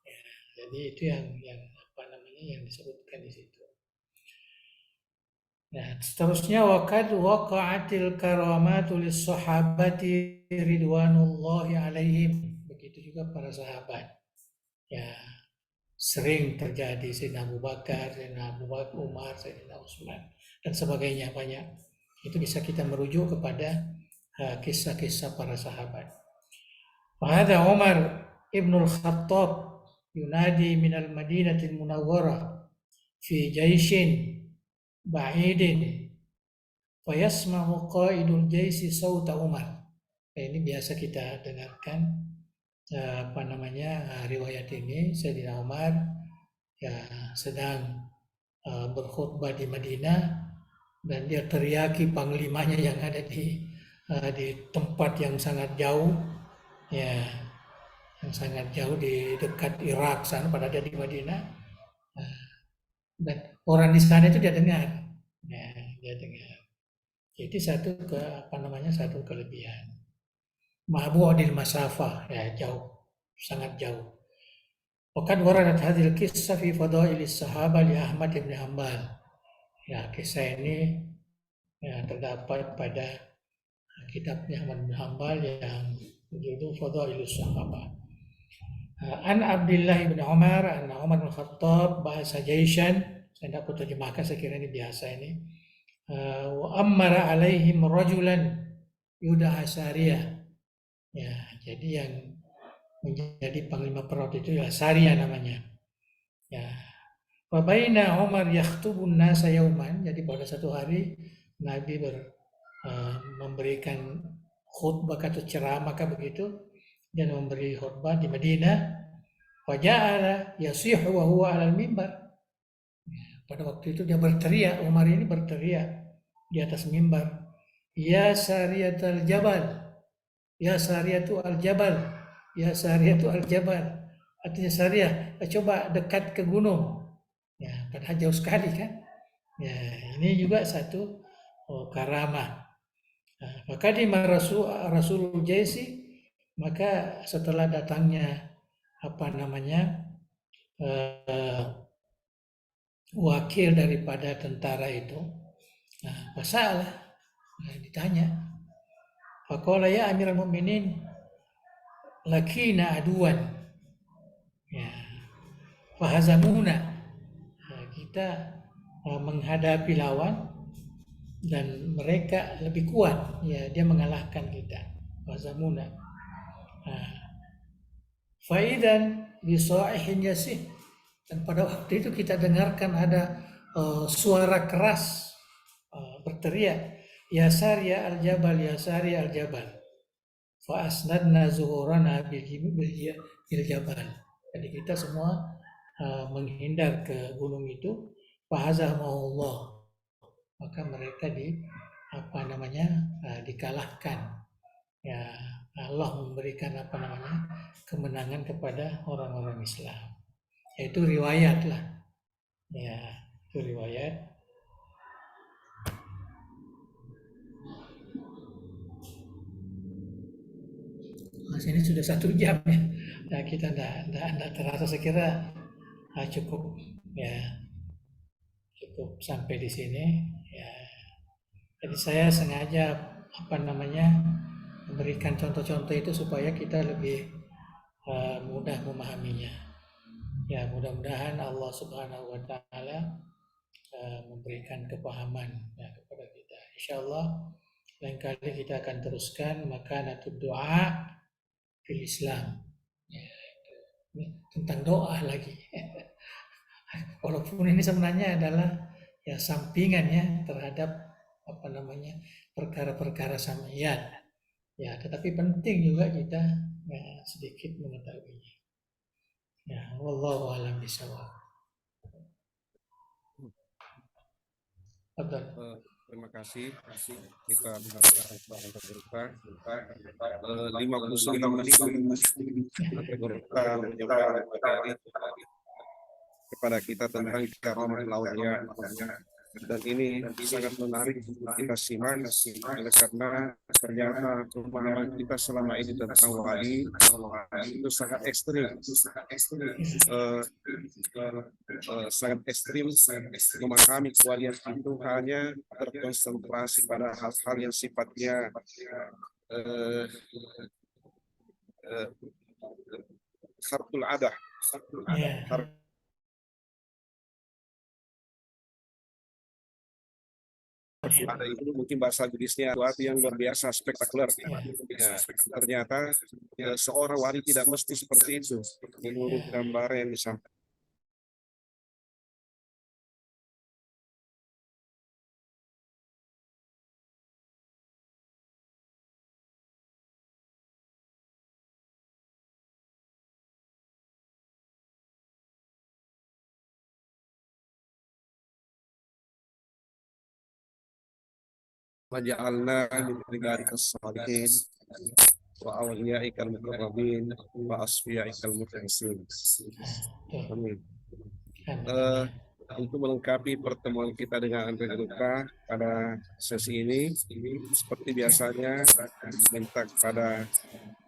Ya, jadi itu yang apa namanya yang disebutkan di situ. Nah, seterusnya waqad waqa'atil karamatu lis-sahabati ridwanullahi alaihim. Begitu juga para sahabat. Ya, sering terjadi Sayyidina Abu Bakar, Sayyidina Umar, Sayyidina Utsman dan sebagainya banyak. Itu bisa kita merujuk kepada kisah-kisah para sahabat. Wahada Umar ibnul Khattab yunadi minal Madinatil Munawwarah fi jaishin ba'idin fayasma'u qaidul jaisi sauta Umar. Ini biasa kita dengarkan apa namanya riwayat ini. Sayyidina Umar ya sedang berkhutbah di Madinah dan dia teriaki panglimanya yang ada di tempat yang sangat jauh, ya yang sangat jauh di dekat Irak sana, pada dia di Madinah, dan orang di sana itu dia dengar, ya, dia dengar. Jadi satu kelebihan. Ma'bu'adil masafah, ya jauh, sangat jauh. Waqad waradat hadhil qissah fi fadailis sahabah li Ahmad bin Hanbal. Ya, kisah ini ya, terdapat pada kitabnya Ahmad bin Hanbal yang berjudul Fadailus Sahabah. An Abdullah bin Umar, an Umar bin Khattab bahasa jaishan, saya tidak aku terjemahkan, saya kira ini biasa ini. Wa ammara alaihim rajulan yuda'a Sariyah. Ya, jadi yang menjadi panglima perang itu ya Sariyah namanya. Ya. Wa baina Umar yakhtubun nasa yauman, jadi pada satu hari Nabi memberikan khutbah atau ceramah begitu, dan memberi khutbah di Madinah. Faja'ala yasihu wa huwa 'alal mimbar. Pada waktu itu dia berteriak, Umar ini berteriak di atas mimbar, ya sariyatul jabal, ya sariyatu al-jabal, ya sariyatu al-jabal. Artinya Sariyah, coba dekat ke gunung. Ya, padahal jauh sekali kan. Ya, ini juga satu karamah. Maka di Rasulul Jaisi, maka setelah datangnya wakil daripada tentara itu, masalah, ditanya, faqala ya Amirul Mukminin, lakina aduan, ya, fahazamuna, kita menghadapi lawan dan mereka lebih kuat, ya, dia mengalahkan kita, fahazamuna. Faidan bisaihin yasih, dan pada waktu itu kita dengarkan ada suara keras berteriak, ya Sariyah al-jabal, ya Sariyah al-jabal. Fa asnadna zuhurana bil jabal. Jadi kita semua menghindar ke gunung itu. Fahazamahullah, maka mereka dikalahkan. Ya, Allah memberikan kemenangan kepada orang-orang Islam. Yaitu riwayat lah. Ya, itu riwayat. Mas ini sudah 1 jam ya. Nah, kita tidak terasa, saya kira cukup ya, cukup sampai di sini ya. Jadi saya sengaja memberikan contoh-contoh itu supaya kita lebih mudah memahaminya. Ya, mudah-mudahan Allah Subhanahu wa taala memberikan kepahaman ya, kepada kita. Insyaallah lain kali kita akan teruskan makanatud doa fil Islam. Ya, ini tentang doa lagi. Walaupun ini sebenarnya adalah ya sampingan ya terhadap perkara-perkara samiyat. Ya, tetapi penting juga kita ya, sedikit mengetahuinya. Ya, wallahu a'lam bishawab. Terima kasih. Kita berita 59 menit kepada kita tentang karamah lautnya, dan ini sangat menarik kita simak karena ternyata pemahaman kita selama ini tentang wali itu sangat ekstrim, sangat ekstrim memahami kewalian itu hanya terkonsentrasi pada hal-hal yang sifatnya kharqul adah. Ada itu mungkin bahasa Inggrisnya sesuatu yang luar biasa spektakuler. Ya, ternyata seorang wali tidak mesti seperti itu menurut gambar yang disampaikan. Waja'alna min ibadikas shalihin wa awliyaikal muqarrabin wa asfiyaikal mukhlasin. Amin. Untuk melengkapi pertemuan kita dengan Andre Luka pada sesi ini, seperti biasanya minta kepada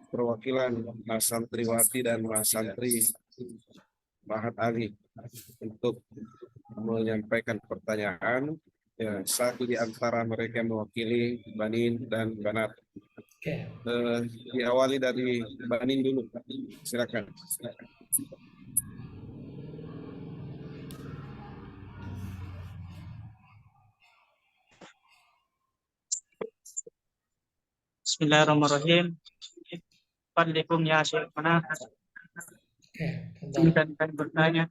perwakilan Mas Santriwati dan Mas Santri Mahat Ali untuk menyampaikan pertanyaan. Ya, satu di antara mereka mewakili Banin dan Banat. Diawali dari Banin dulu, silakan. Bismillahirrahmanirrahim. Assalamualaikum ya Syekhana. Silakan bertanya.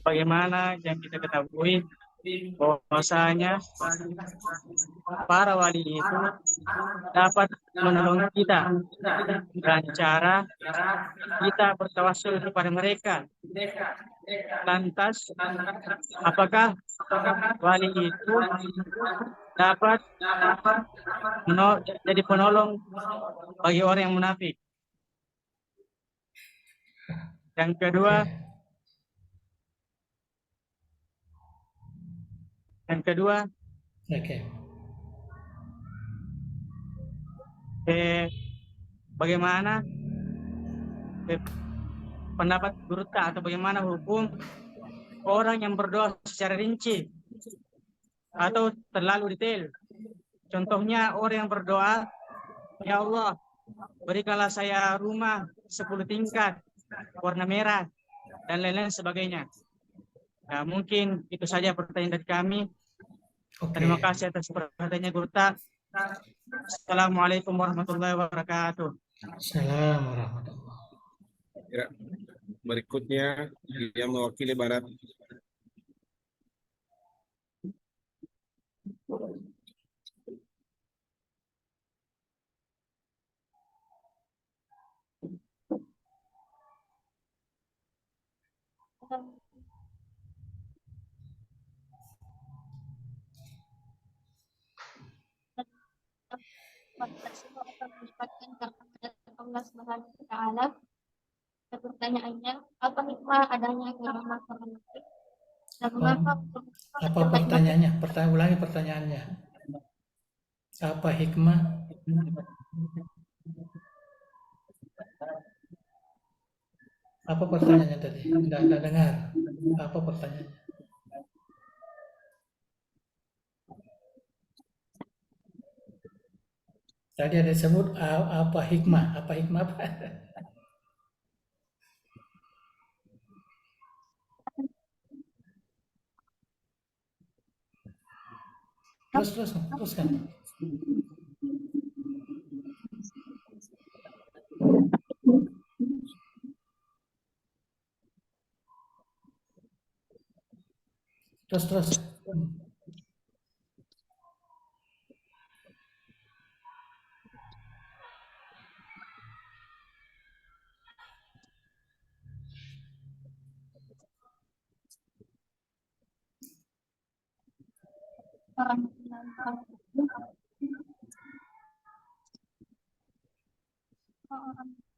Bagaimana yang kita ketahui bahwasanya para wali itu dapat menolong kita dengan cara kita bertawassul kepada mereka. Lantas, apakah wali itu dapat jadi penolong bagi orang yang munafik? Yang kedua, Oke. bagaimana pendapat Gurta atau bagaimana hukum orang yang berdoa secara rinci atau terlalu detail? Contohnya orang yang berdoa, ya Allah, berikanlah saya rumah 10 tingkat warna merah dan lain-lain sebagainya. Nah, mungkin itu saja pertanyaan dari kami. Oke. Terima kasih atas perhatiannya Gurta. Assalamualaikum warahmatullahi wabarakatuh. Assalamualaikum warahmatullahi wabarakatuh. Ya, berikutnya yang mewakili Barat. mendapatkan karena Allah Subhanahu wa taala. Pertanyaannya, apa hikmah adanya karama para nabi? Dan mengapa Apa pertanyaannya? Ulangi pertanyaannya. Apa hikmah? Apa pertanyaannya tadi? Tidak dengar. Apa pertanyaannya? Tadi ada disebut apa hikmah? Apa hikmah apa? Teruskan. Terus.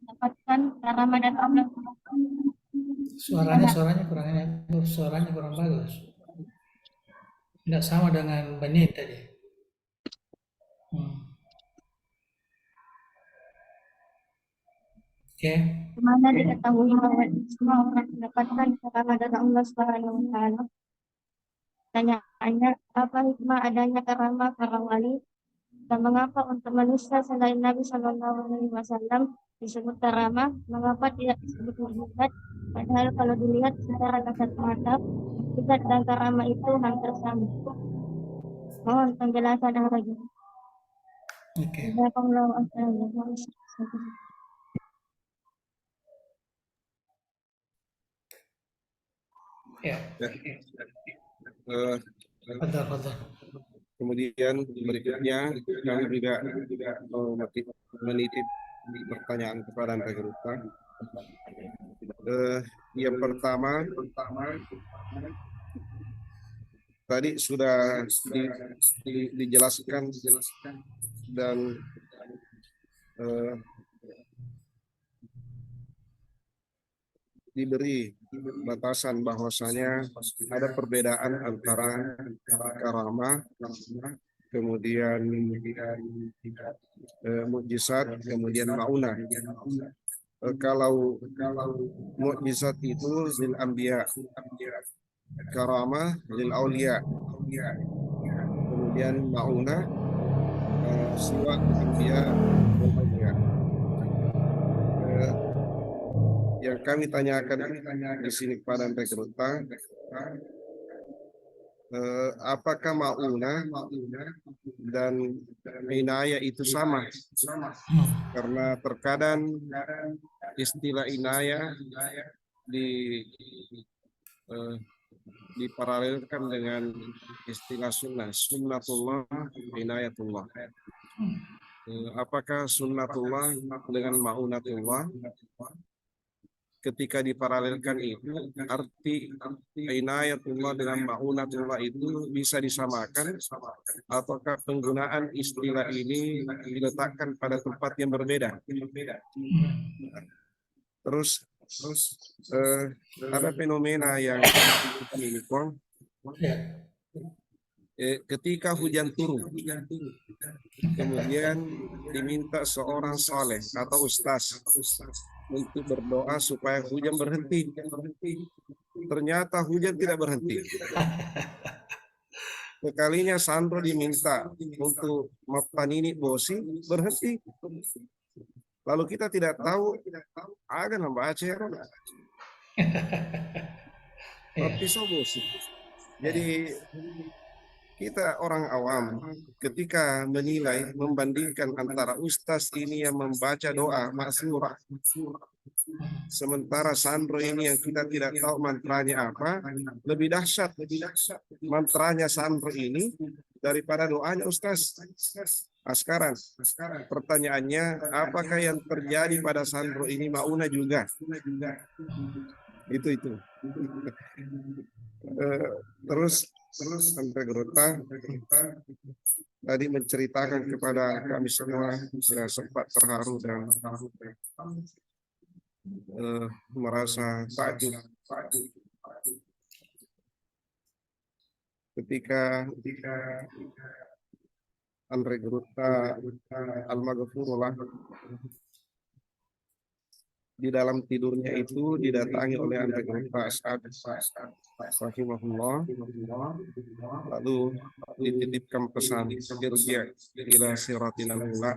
mendapatkan karama dan Allah? Suaranya kurang bagus. Tidak sama dengan Benin tadi. Oke. Bagaimana diketahui bahwa semua orang mendapatkan karama dari Allah Subhanahu wa taala? Pertanyaannya, apa hikmah adanya karama para wali dan mengapa untuk manusia selain Nabi Shallallahu Alaihi Wasallam disebut karama? Mengapa tidak disebut mukjizat? Padahal kalau dilihat secara kasat mata, mukjizat dan karama itu hampir sama. Mohon penjelasan yang lagi. Oke. Ya. Kemudian berikutnya kami juga menitip pertanyaan kepada Anda Gurta. Yang pertama tadi sudah dijelaskan dan diberi batasan bahwasanya ada perbedaan antara karamah, kemudian mukjizat, kemudian maunah. Kalau mukjizat itu lil anbiya, karamah lil auliya, kemudian maunah siwa anbiya wal auliya. Yang kami tanyakan di sini kepada Anda Gurta, apakah maunah dan inayah itu sama? Karena terkadang istilah inayah diparalelkan dengan istilah sunnatullah, inayatullah. Apakah sunnatullah dengan ma'unatullah ketika diparalelkan itu arti inayatullah dengan ma'unatullah itu bisa disamakan, ataukah penggunaan istilah ini diletakkan pada tempat yang berbeda? Terus ada fenomena yang ini, Ya. ketika hujan turun, kemudian diminta seorang saleh atau ustaz untuk berdoa supaya hujan berhenti. Ternyata hujan tidak berhenti. Sekalinya Sandro diminta untuk mapanini bosi, berhenti. Lalu kita tidak tahu akan membaca ya, tapi bosi. Jadi kita orang awam ketika menilai, membandingkan antara ustaz ini yang membaca doa maksurah, sementara Sandro ini yang kita tidak tahu mantranya apa, lebih dahsyat mantranya Sandro ini daripada doanya ustaz. Nah, sekarang pertanyaannya, apakah yang terjadi pada Sandro ini mauna juga? Itu. Terus sampai Gerota tadi menceritakan kepada kami semua, saya sempat terharu dan merasa takjub ketika Andre Gerota Al-Maghfurullah di dalam tidurnya itu didatangi oleh Andre Gerota As'ad rahimahullah, lalu dititipkan pesan irji' ila siratinal ula.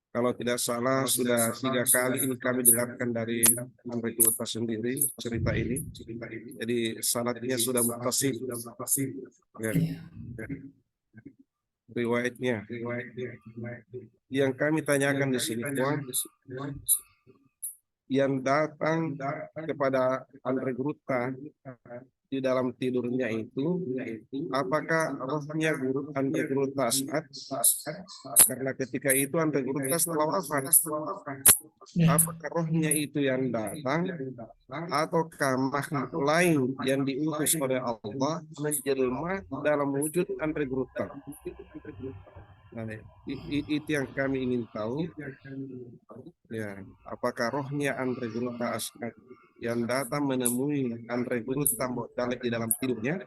Kalau tidak salah sudah 3 kali ini kami dengarkan dari Andre Gerota sendiri cerita ini. Jadi sanadnya sudah muttasil. Ya. Riwayatnya. Yang kami tanyakan di sini, yang datang kepada Andre Gerota di dalam tidurnya itu, apakah rohnya guru Andre Gerota As'ad? Karena ketika itu Andre Gerota setelah wafat. Apakah rohnya itu yang datang, ataukah makhluk lain yang diutus oleh Allah menjelma dalam wujud Andre Gerota? Nah, itu yang kami ingin tahu. Ya, apakah rohnya Andre Gerota As'ad yang datang menemui Andre Gerota Mbokdalek di dalam tidurnya,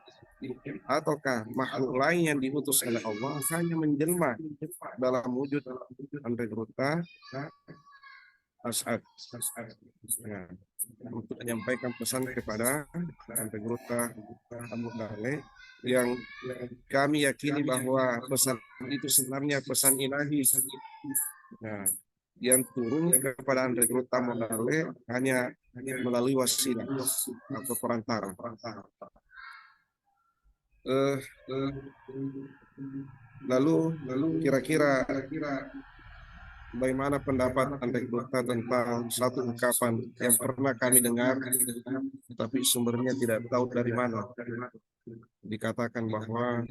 ataukah makhluk lain yang diutus oleh Allah hanya menjelma dalam wujud Andre Gerota As'ad? Ya, untuk menyampaikan pesan kepada Andre Gerota Mbokdalek yang kami yakini bahwa pesan itu sebenarnya pesan ilahi. Nah, yang turun kepada Andre Gerota Mbokdalek hanya melalui wasilah atau perantara. Lalu kira-kira bagaimana pendapat Andre Gerota tentang satu ungkapan yang pernah kami dengar, tapi sumbernya tidak tahu dari mana. Dikatakan bahwa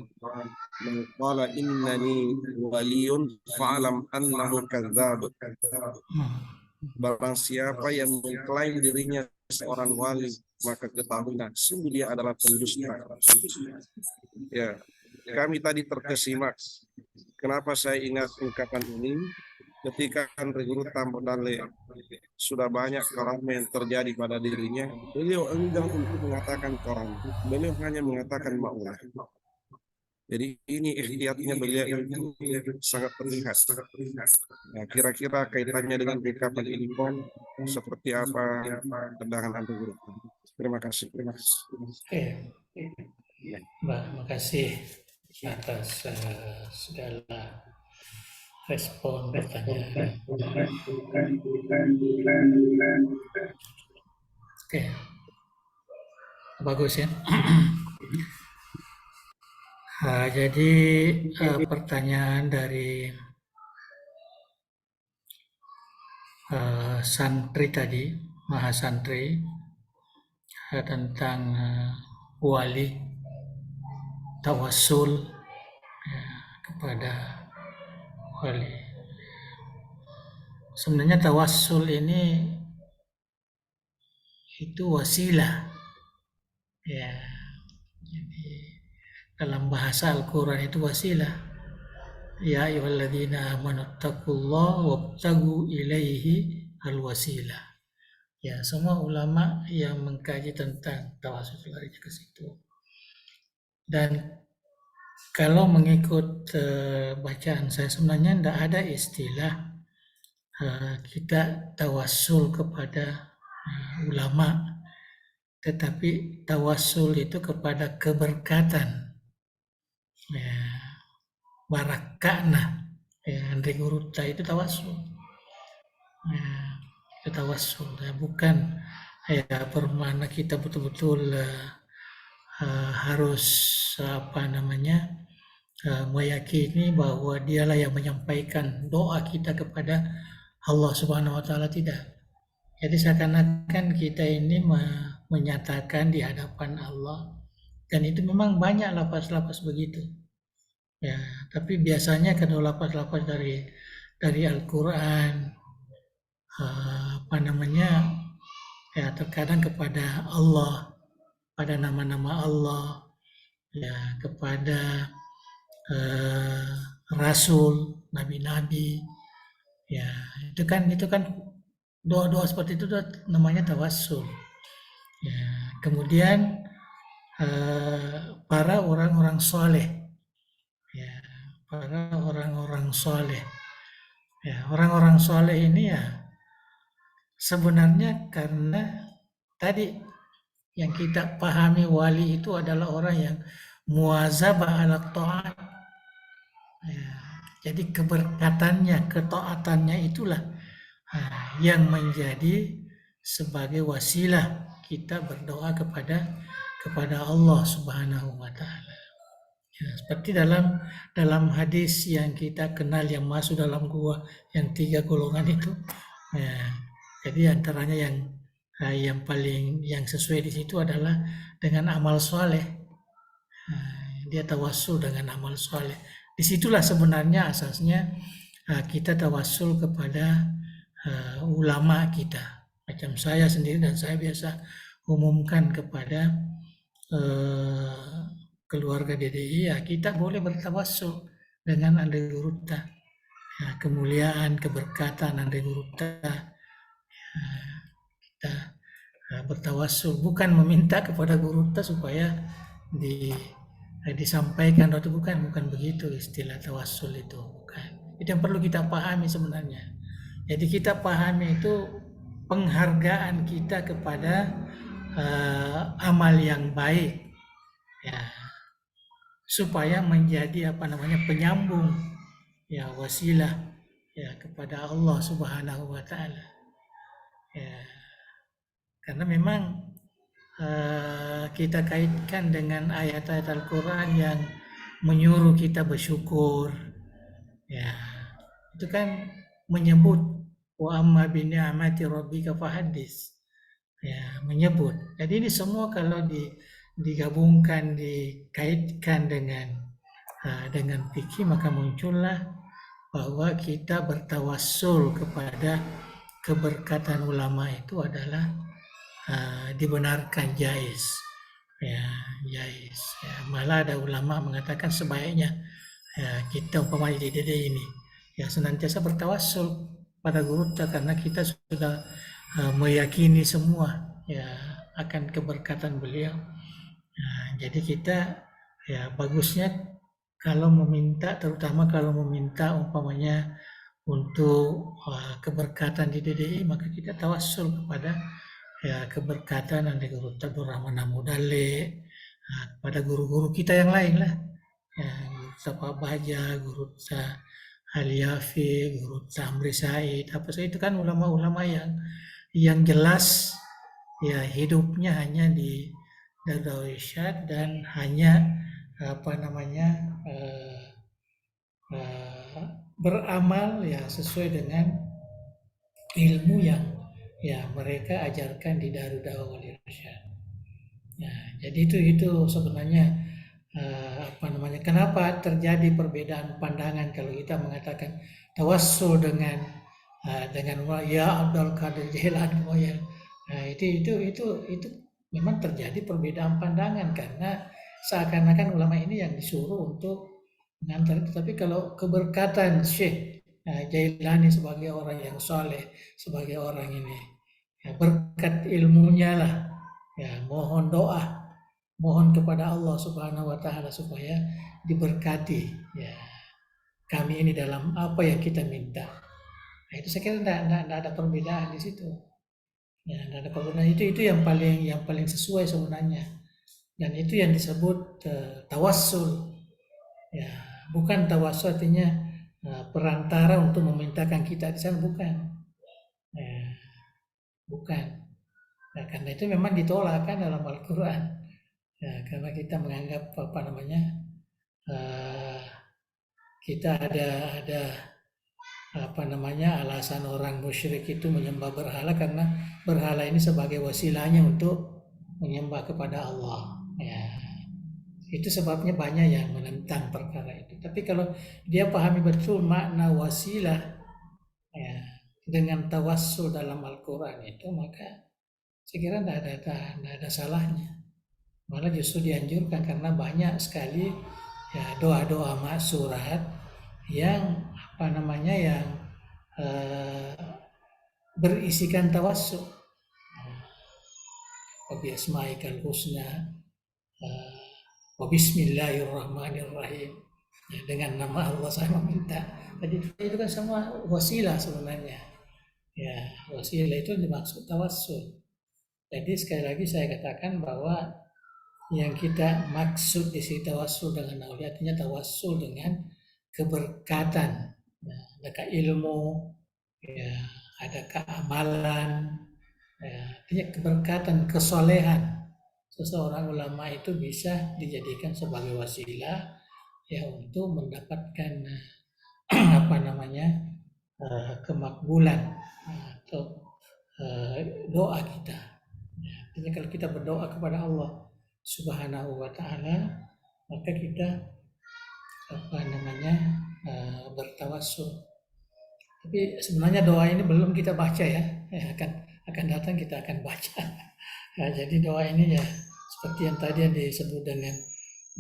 qala innani waliyun fa'lam annahu kadzdzab. Barang siapa yang mengklaim dirinya seorang wali, maka ketahuilah sungguh dia adalah pendusta. Ya, kami tadi terkesima. Kenapa saya ingat ungkapan ini? Ketika Andre Gerota Mbokdalek sudah banyak karomah yang terjadi pada dirinya, beliau enggan untuk mengatakan karomah. Beliau hanya mengatakan ma'unah. Jadi ini ikhtiatnya beliau itu sangat terlihat. Nah, kira-kira kaitannya dengan ungkapan ini pun seperti apa pandangan Andre Gerota? Terima kasih. Oke. Terima kasih atas segala respon pertanyaan. Oke, bagus ya. Jadi pertanyaan dari santri tadi, mahasantri, tentang wali, tawassul kepada wali. Sebenarnya tawassul ini itu wasilah, ya. Jadi dalam bahasa Al-Quran itu wasilah. Ya ayyuhalladzina amanu taqullaha wabtagu ilaihi al-wasilah. Ya, semua ulama yang mengkaji tentang tawassul lari ke situ. Dan kalau mengikut bacaan saya, sebenarnya tidak ada istilah kita tawassul kepada ulama, tetapi tawassul itu kepada keberkatan. Ya, barakana, ya, Andre Guruta itu tawassul. Ya, itu tawassul, ya, bukan ya bermakna kita betul-betul harus meyakini bahwa dialah yang menyampaikan doa kita kepada Allah Subhanahu wa taala, tidak. Jadi seakan-akan kita ini menyatakan di hadapan Allah, dan itu memang banyak lapas-lapas begitu. Ya, tapi biasanya kalau lapas-lapas dari Al-Qur'an ya terkadang kepada Allah, pada nama-nama Allah, ya, kepada Rasul, nabi-nabi, ya, itu kan doa-doa seperti itu namanya tawassul. Ya, kemudian para orang-orang soleh, ya, para orang-orang soleh, ya, orang-orang soleh ini ya sebenarnya karena tadi yang kita pahami wali itu adalah orang yang muwazabah ala ta'at. Ya, jadi keberkatannya, ketaatannya itulah yang menjadi sebagai wasilah kita berdoa kepada Allah Subhanahu wa taala. Ya, seperti dalam hadis yang kita kenal yang masuk dalam gua yang 3 golongan itu. Ya, jadi antaranya yang paling yang sesuai di situ adalah dengan amal soleh. Dia tawassul dengan amal soleh. Disitulah sebenarnya asasnya kita tawassul kepada ulama kita. Macam saya sendiri dan saya biasa umumkan kepada keluarga DDI, ya kita boleh bertawassul dengan Andre Guruta, ya, kemuliaan, keberkatan Andre Guruta. Kita bertawassul, bukan meminta kepada Guruta supaya disampaikan, atau bukan begitu istilah tawassul itu, bukan. Itu yang perlu kita pahami sebenarnya. Jadi kita pahami itu penghargaan kita kepada amal yang baik, ya, supaya menjadi penyambung, ya, wasilah, ya, kepada Allah Subhanahu wa taala. Ya, karena memang kita kaitkan dengan ayat-ayat Al-Quran yang menyuruh kita bersyukur, ya, itu kan menyebut wa amma bi ni'mati rabbika fahaddits, ya, menyebut. Jadi ini semua kalau digabungkan, dikaitkan dengan fikih, maka muncullah bahwa kita bertawassul kepada keberkatan ulama itu adalah dibenarkan, jais, ya, jais. Ya, malah ada ulama mengatakan sebaiknya ya, kita umpamanya di DD ini ya senantiasa bertawassul pada Guruta, karena kita sudah meyakini semua ya akan keberkatan beliau. Nah, jadi kita ya bagusnya kalau meminta, terutama kalau meminta umpamanya untuk keberkatan di DDI, maka kita tawassul kepada ya keberkatan Andi Guru Abdul Rahman Amudale, pada guru-guru kita yang lain lah, ya, Guru Pak Baja, Guru Aliafi, Guru Amri Said, apa saja itu kan ulama-ulama yang jelas ya hidupnya hanya di Darul Irsyad dan hanya beramal ya sesuai dengan ilmu yang ya mereka ajarkan di Darul Irsyad. Jadi itu sebenarnya kenapa terjadi perbedaan pandangan kalau kita mengatakan tawassul dengan ya Abdul Qadir Jailani ya. Nah, itu memang terjadi perbedaan pandangan karena seakan-akan ulama ini yang disuruh untuk mengantar itu. Tapi kalau keberkatan Syekh Jailani sebagai orang yang soleh, sebagai orang ini ya, berkat ilmunya lah ya, mohon doa, mohon kepada Allah Subhanahu wa taala supaya diberkati ya kami ini dalam apa yang kita minta. Nah, itu saya kira tidak ada perbedaan di situ. Ya, tidak ada perbedaan. Itu yang paling sesuai sebenarnya. Dan itu yang disebut tawassul. Ya, bukan tawassul artinya perantara untuk memintakan kita di sana, bukan. Ya, bukan. Nah, karena itu memang ditolak kan dalam Al-Qur'an. Ya, karena kita menganggap kita ada alasan orang musyrik itu menyembah berhala karena berhala ini sebagai wasilahnya untuk menyembah kepada Allah. Ya, itu sebabnya banyak yang menentang perkara itu. Tapi kalau dia pahami betul makna wasilah ya, dengan tawassul dalam Al-Quran itu, maka saya kira tidak ada salahnya. Malah justru dianjurkan karena banyak sekali ya doa-doa maksurat yang yang berisikan tawassul. Wa bi asma'ikal husna wa bismillahirrahmanirrahim. Ya, dengan nama Allah saya meminta. Jadi itu kan semua wasilah sebenarnya. Ya, wasilah itu dimaksud tawassul. Jadi sekali lagi saya katakan bahwa yang kita maksud di sini tawassul dengan aulia artinya tawassul dengan keberkatan, ya, ada ilmu, ya, ada keamalan, ya, artinya keberkatan, kesolehan. Seseorang ulama itu bisa dijadikan sebagai wasilah ya untuk mendapatkan kemakbulan atau doa kita. Ya, artinya kalau kita berdoa kepada Allah Subhanahu wa taala, maka kita bertawassul. Tapi sebenarnya doa ini belum kita baca ya, akan datang kita akan baca. Ya, jadi doa ini ya seperti yang tadi yang disebut dengan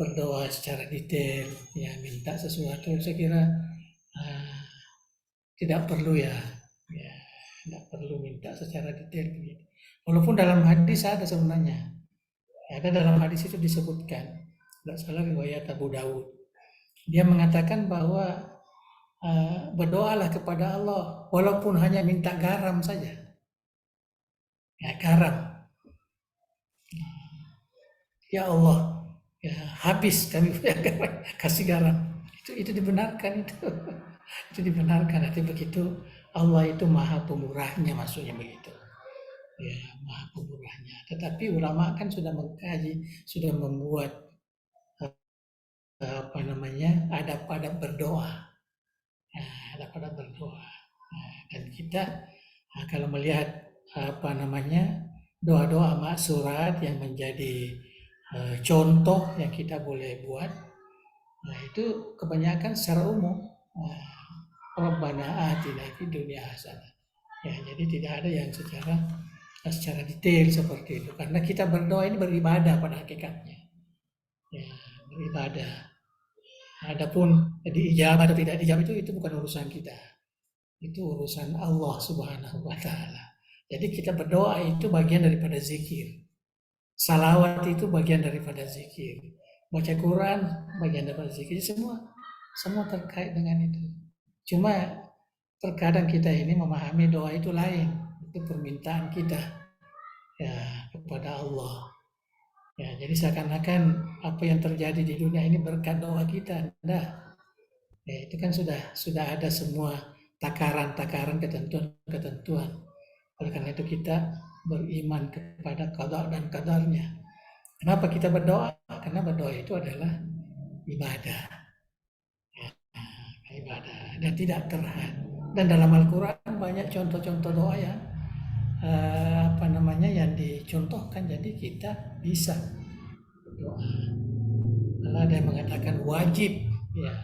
berdoa secara detail, ya minta sesuatu, saya kira tidak perlu ya, tidak perlu minta secara detail begitu. Walaupun dalam hadis ada sebenarnya. Ada dalam hadis itu disebutkan, tidak salah riwayat Abu Dawud. Dia mengatakan bahwa berdoalah kepada Allah walaupun hanya minta garam saja. Ya, garam. Ya Allah, ya habis kami punya garam, kasih garam. Itu dibenarkan itu. Itu dibenarkan. Artinya begitu Allah itu maha pemurahnya, maksudnya begitu. Ya, maha pemurahnya. Tetapi ulama kan sudah mengkaji, sudah membuat adab-adab berdoa. Adab-adab berdoa. Dan kita kalau melihat doa-doa maksurat yang menjadi contoh yang kita boleh buat, nah itu kebanyakan secara umum. Rabbana atina fid dunya hasanah. Ya, jadi tidak ada yang secara detail seperti itu, karena kita berdoa ini beribadah pada hakikatnya, ya, beribadah. Adapun diijabah atau tidak diijabah itu bukan urusan kita, itu urusan Allah Subhanahu wa taala. Jadi kita berdoa itu bagian daripada zikir, salawat itu bagian daripada zikir, baca Quran bagian daripada zikir, semua terkait dengan itu. Cuma terkadang kita ini memahami doa itu lain, itu permintaan kita ya kepada Allah. Ya, jadi seakan-akan apa yang terjadi di dunia ini berkat doa kita. Nah, ya, itu kan sudah ada semua takaran-takaran, ketentuan-ketentuan. Oleh karena itu kita beriman kepada qada dan qadarnya. Kenapa kita berdoa? Karena berdoa itu adalah ibadah. Ya, ibadah dan tidak terhad. Dan dalam Al-Quran banyak contoh-contoh doa yang dicontohkan, jadi kita bisa berdoa. Kalau ada yang mengatakan wajib, ya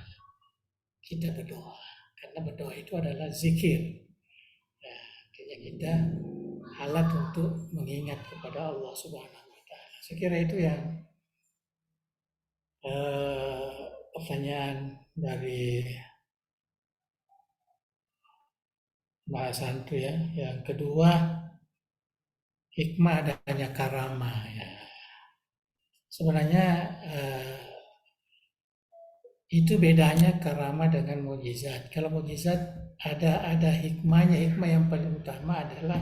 kita berdoa. Karena berdoa itu adalah zikir. Ya, artinya kita alat untuk mengingat kepada Allah Subhanahu wa Ta'ala. Saya kira itu yang pertanyaan dari Mbak Santu ya. Yang kedua, hikmah adanya karamah ya. Sebenarnya itu bedanya karamah dengan mukjizat. Kalau mukjizat ada hikmahnya. Hikmah yang paling utama adalah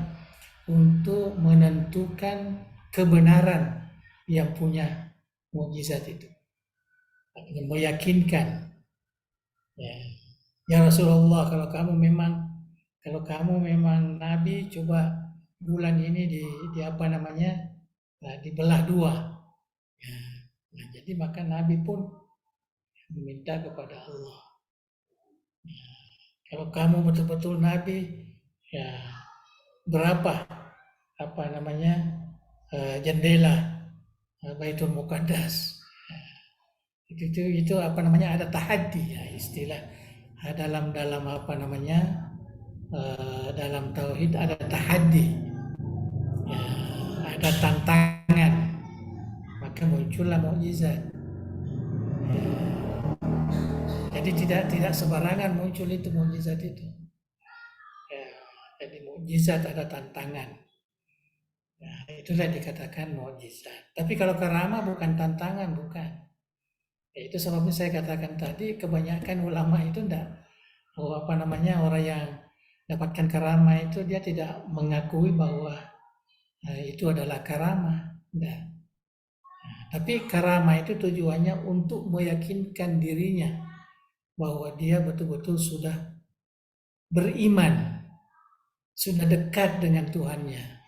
untuk menentukan kebenaran yang punya mukjizat itu. Meyakinkan. Ya Rasulullah, kalau kamu memang nabi, coba bulan ini dibelah dua. Ya. Nah, jadi maka nabi pun meminta kepada Allah. Ya. Kalau kamu betul-betul nabi, ya berapa jendela Baitul Muqaddas. Itu ada tahaddi ya, istilah dalam dalam tauhid ada tahaddi ya, ada tantangan, maka muncullah mukjizat ya. Jadi tidak sembarangan muncul itu mukjizat itu ya. Jadi mukjizat ada tantangan ya, itulah dikatakan mukjizat. Tapi kalau karamah bukan tantangan, bukan. Ya, itu sebabnya saya katakan tadi, kebanyakan ulama itu orang yang dapatkan karamah itu dia tidak mengakui bahwa itu adalah karamah. Nah, tapi karamah itu tujuannya untuk meyakinkan dirinya bahwa dia betul-betul sudah beriman, sudah dekat dengan Tuhannya.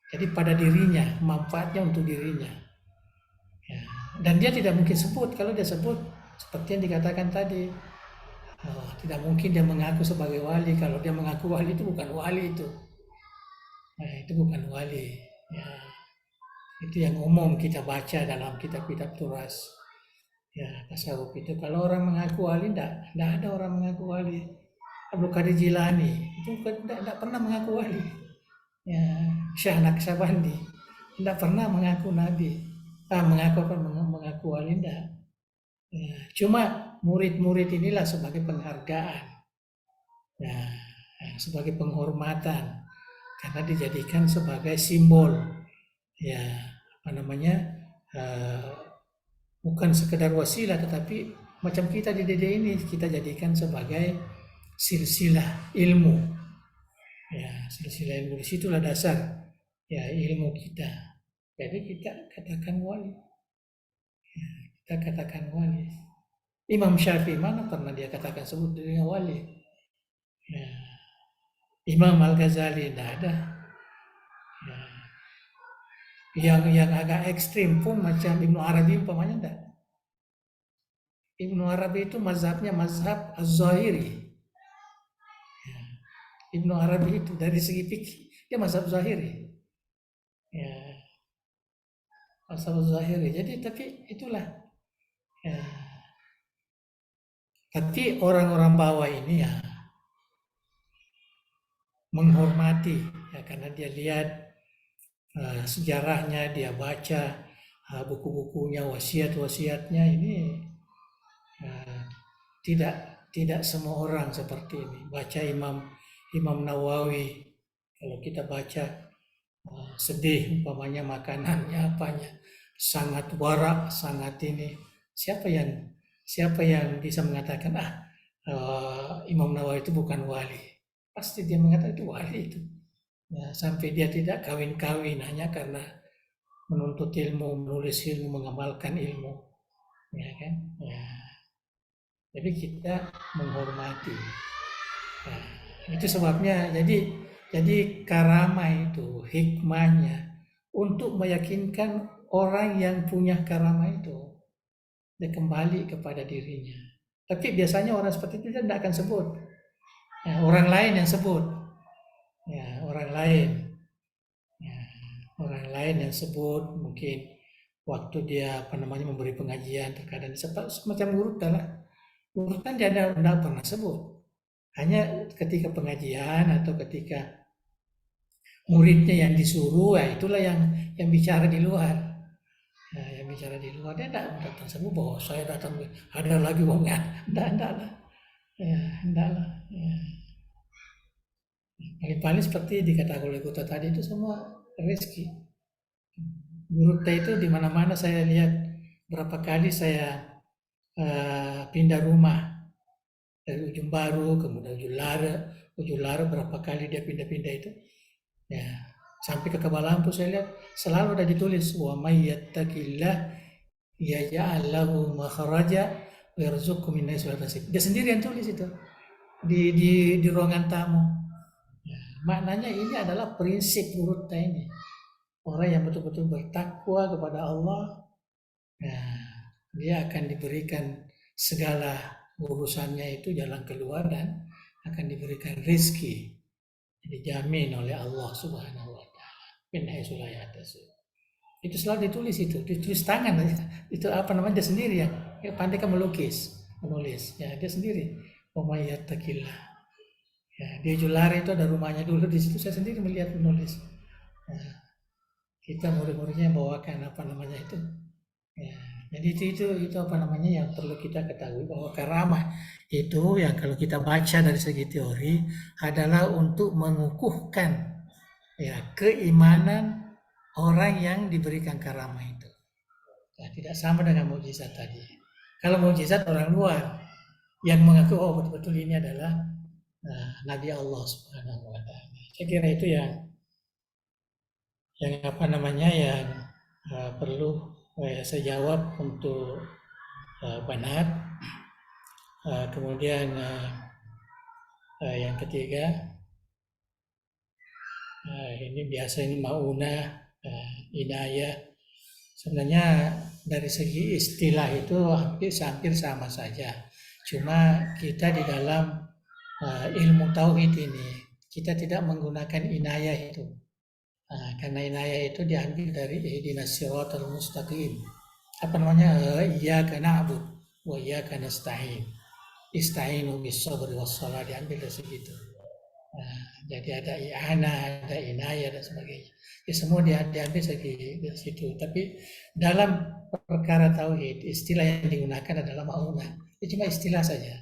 Jadi pada dirinya, manfaatnya untuk dirinya. Ya. Dan dia tidak mungkin sebut. Kalau dia sebut seperti yang dikatakan tadi, tidak mungkin dia mengaku sebagai wali. Kalau dia mengaku wali, itu bukan wali itu. Nah, itu bukan wali ya. Itu yang umum kita baca dalam kitab-kitab turas ya, tasawuf itu. Kalau orang mengaku wali, tidak ada orang mengaku wali. Abdul Qadir Jilani itu tidak pernah mengaku wali ya. Syekh Naqsyabandi tidak pernah mengaku nabi. Mengaku wali enggak. Ya, cuma murid-murid inilah sebagai penghargaan, ya, sebagai penghormatan, karena dijadikan sebagai simbol, ya bukan sekedar wasilah, tetapi macam kita di DD ini kita jadikan sebagai silsilah ilmu, ya silsilah ilmu. Disitulah dasar ya ilmu kita. Jadi kita katakan wali. Ya, kita katakan wali. Imam Syafi'i mana pernah dia katakan sebut dirinya wali? Ya. Imam Al-Ghazali tidak ada. Ya. Yang agak ekstrim pun macam Ibnu Arabi umpamanya tidak. Ibnu Arabi itu mazhabnya mazhab Az-Zahiri. Ya. Ibnu Arabi itu dari segi fikih dia mazhab Zahiri. Ya. Mazhab Zahiri. Jadi tapi itulah. Ya. Tapi orang-orang bawah ini ya menghormati ya, karena dia lihat sejarahnya, dia baca buku-bukunya, wasiat-wasiatnya. Ini tidak semua orang seperti ini. Baca Imam Nawawi, kalau kita baca sedih umpamanya makanannya apanya, sangat warak, sangat ini. Siapa yang bisa mengatakan Imam Nawawi itu bukan wali? Pasti dia mengatakan itu wali itu. Ya, sampai dia tidak kawin-kawin hanya karena menuntut ilmu, menulis ilmu, mengamalkan ilmu. Ya kan? Ya. Jadi kita menghormati. Nah, itu sebabnya jadi karamah itu hikmahnya untuk meyakinkan orang yang punya karamah itu dia kembali kepada dirinya. Tapi biasanya orang seperti itu tidak akan sebut. Ya, orang lain yang sebut. Ya, orang lain yang sebut, mungkin waktu dia memberi pengajian, terkadang semacam urutan lah. Urutan dia tidak pernah sebut. Hanya ketika pengajian atau ketika muridnya yang disuruh, ya itulah yang bicara di luar. Nah, yang bicara di luar dia tidak datang sebut bahwa saya datang ada lagi wongnya, tidak lah, ya tidak lah. Ya. Paling-paling seperti dikatakan oleh Kota tadi itu semua rezeki. Gurute itu di mana-mana saya lihat, berapa kali saya pindah rumah dari Ujung Baru kemudian Ujung Lara berapa kali dia pindah-pindah itu, ya sampai ke Kabalampu saya lihat selalu ada ditulis wa may yattaqillah yaj'al lahu makhraja wa yarzuqhu min haitsu la yahtasib. Dia sendiri yang tulis itu di ruangan tamu. Ya, maknanya ini adalah prinsip Gurute ini. Orang yang betul-betul bertakwa kepada Allah, ya, dia akan diberikan segala urusannya itu jalan keluar dan akan diberikan rezeki. Dijamin oleh Allah Subhanahu wa taala. Min haitsu la yahtasib. Itu selalu ditulis tangan itu dia sendiri ya pandai kan menulis ya dia sendiri. Wa may yattaqillah. Ya, di Julare itu ada rumahnya dulu, di situ saya sendiri melihat menulis. Ya, kita murid-muridnya bawakan itu. Ya, jadi itu yang perlu kita ketahui bahwa karamah itu yang kalau kita baca dari segi teori adalah untuk mengukuhkan ya keimanan orang yang diberikan karamah itu. Ya, tidak sama dengan mukjizat tadi. Kalau mukjizat orang luar yang mengaku betul-betul ini adalah Nabi Allah Subhanahu wa taala. Saya kira itu yang perlu saya jawab untuk Banat. Kemudian yang ketiga ini biasa ini mauna, inayah. Sebenarnya dari segi istilah itu hampir sama saja. Cuma kita di dalam ilmu tauhid ini kita tidak menggunakan inayah itu. Karena inayah itu diambil dari ihdinas siratal mustaqim. Iyyaka na'budu wa iyyaka nasta'in. Ista'inu bis-sabri was-shalah, diambil dari situ. Jadi ada i'anah, ada inayah dan sebagainya. Ya, semua diambil dari situ. Tapi dalam perkara tauhid istilah yang digunakan adalah ma'unah. Itu cuma istilah saja.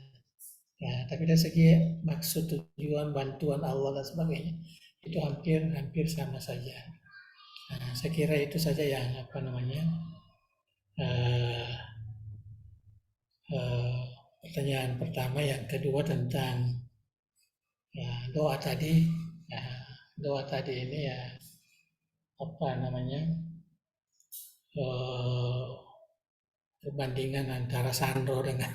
Ya, tapi dari segi maksud, tujuan, bantuan Allah dan sebagainya itu hampir sama saja. Saya kira itu saja yang pertanyaan pertama. Yang kedua tentang doa tadi. Doa tadi ini perbandingan antara Sandro dengan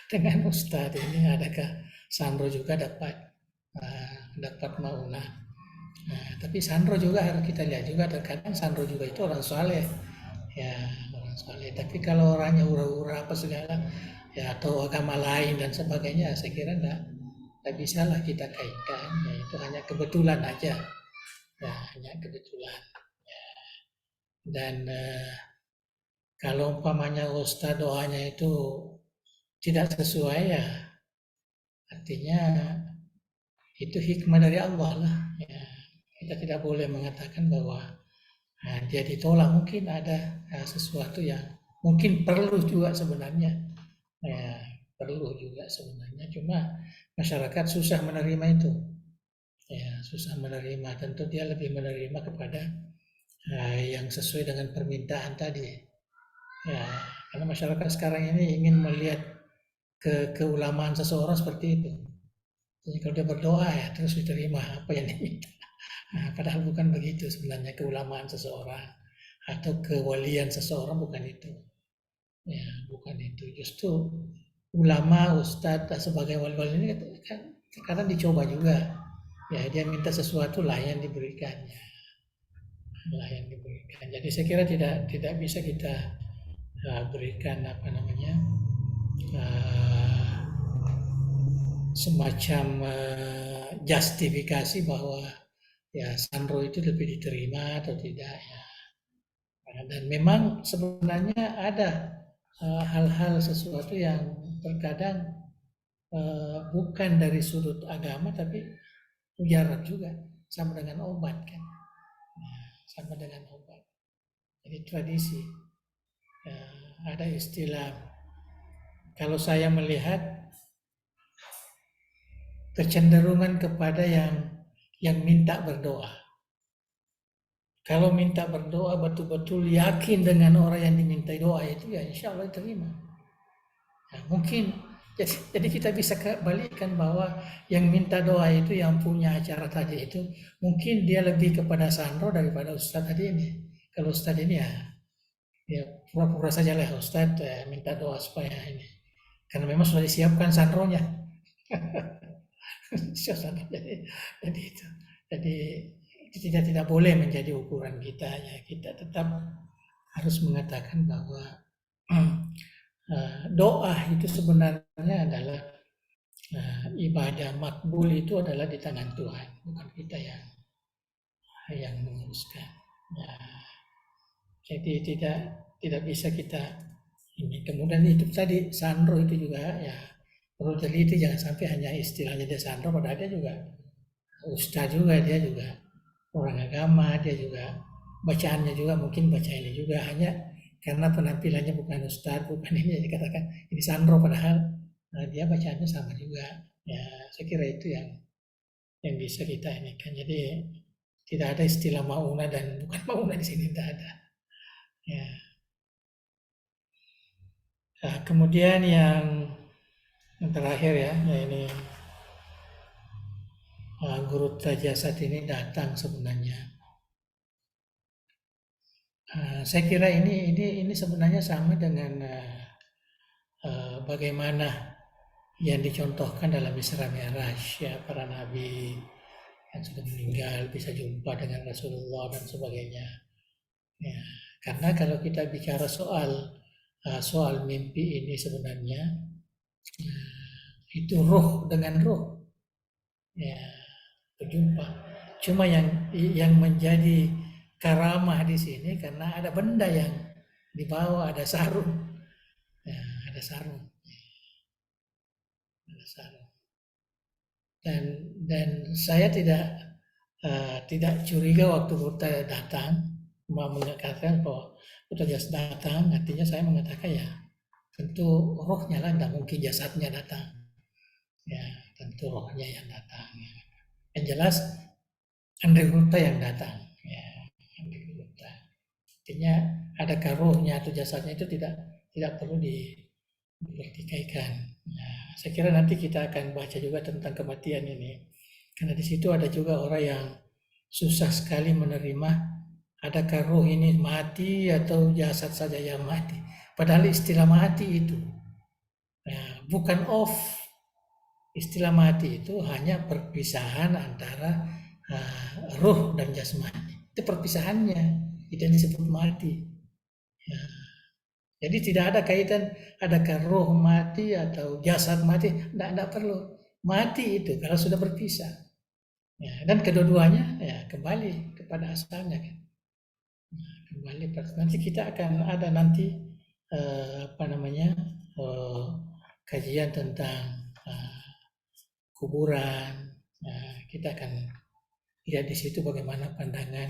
dengan Ustadz ini, adakah Sandro juga dapat maunah. Tapi Sandro juga harus kita lihat juga, terkadang Sandro juga itu orang soleh, ya orang soleh. Tapi kalau orangnya ura-ura apa segala, ya atau agama lain dan sebagainya, saya kira nggak bisa lah kita kaitkan. Ya, itu hanya kebetulan aja, ya hanya kebetulan. Ya. Dan kalau umpamanya Ustadz doanya itu tidak sesuai, ya artinya itu hikmah dari Allah lah. Ya, kita tidak boleh mengatakan bahwa dia ditolak. Mungkin ada sesuatu yang mungkin perlu juga sebenarnya. Ya, perlu juga sebenarnya. Cuma masyarakat susah menerima itu. Ya, susah menerima. Tentu dia lebih menerima kepada yang sesuai dengan permintaan tadi. Ya, karena masyarakat sekarang ini ingin melihat keulamaan seseorang seperti itu. Jadi kalau dia berdoa ya terus diterima apa yang diminta. Padahal bukan begitu sebenarnya keulamaan seseorang atau kewalian seseorang, bukan itu. Ya, bukan itu. Justru ulama, ustadz sebagai wali-wali ini kan kadang dicoba juga. Ya, dia minta sesuatu lah yang diberikannya. Lah yang diberikan. Jadi saya kira tidak bisa kita berikan semacam justifikasi bahwa ya Sandro itu lebih diterima atau tidak, ya Dan memang sebenarnya ada hal-hal sesuatu yang terkadang bukan dari sudut agama tapi mujarab juga, sama dengan obat kan. Sama dengan obat. Jadi tradisi. Ada istilah, kalau saya melihat kecenderungan kepada yang minta berdoa. Kalau minta berdoa betul-betul yakin dengan orang yang dimintai doa itu, ya insya Allah diterima. Nah, mungkin jadi kita bisa balikkan bahwa yang minta doa itu, yang punya acara tadi itu, mungkin dia lebih kepada Sandro daripada Ustadz tadi ini. Kalau Ustadz ini ya pura-pura saja lah Ustadz minta doa supaya ini. Karena memang sudah disiapkan Sandronya. Jadi itu. Jadi tidak boleh menjadi ukuran kita, ya kita tetap harus mengatakan bahwa doa itu sebenarnya adalah ibadah makbul, itu adalah di tangan Tuhan, bukan kita yang menguruskan. Jadi tidak bisa kita ini. Kemudian itu tadi Sandro itu juga ya perlu teliti, jangan sampai hanya istilahnya dia Sandro, padahal dia juga ustaz juga, dia juga orang agama, dia juga bacaannya juga mungkin baca ini juga, hanya karena penampilannya bukan ustaz, bukan ini dikatakan ini Sandro, padahal dia bacaannya sama juga. Ya saya kira itu yang bisa kita ini kan. Jadi tidak ada istilah mauna dan bukan mauna di sini, tidak ada. Ya. Nah, kemudian yang terakhir ya ini Guru Tajasat ini datang sebenarnya. Saya kira ini sebenarnya sama dengan bagaimana yang dicontohkan dalam Isra Mi'raj, ya, para nabi yang sudah meninggal bisa jumpa dengan Rasulullah dan sebagainya. Ya, karena kalau kita bicara soal mimpi ini sebenarnya itu roh dengan roh, ya, berjumpa. Cuma yang menjadi karamah di sini karena ada benda yang dibawa, ada sarung, ya, ada sarung, dan saya tidak curiga waktu Buddha datang mengatakan bahwa Buddha datang, artinya saya mengatakan ya tentu rohnya lah, tidak mungkin jasadnya datang, ya tentu rohnya yang datang. Ya. Yang jelas Andre Gupta yang datang, ya Andre Gupta. Artinya adakah rohnya atau jasadnya itu tidak perlu dipertikaikan. Nah, saya kira nanti kita akan baca juga tentang kematian ini, karena di situ ada juga orang yang susah sekali menerima adakah roh ini mati atau jasad saja yang mati. Padahal istilah mati itu bukan off. Istilah mati itu hanya perpisahan antara roh dan jasmani. Itu perpisahannya, itu yang disebut mati. Ya. Jadi tidak ada kaitan adakah roh mati atau jasad mati, tidak perlu. Mati itu kalau sudah berpisah. Ya, dan kedua-duanya ya kembali kepada asalnya kan. Nah, kembali nanti kita akan ada nanti kajian tentang kuburan. Nah, kita akan lihat di situ bagaimana pandangan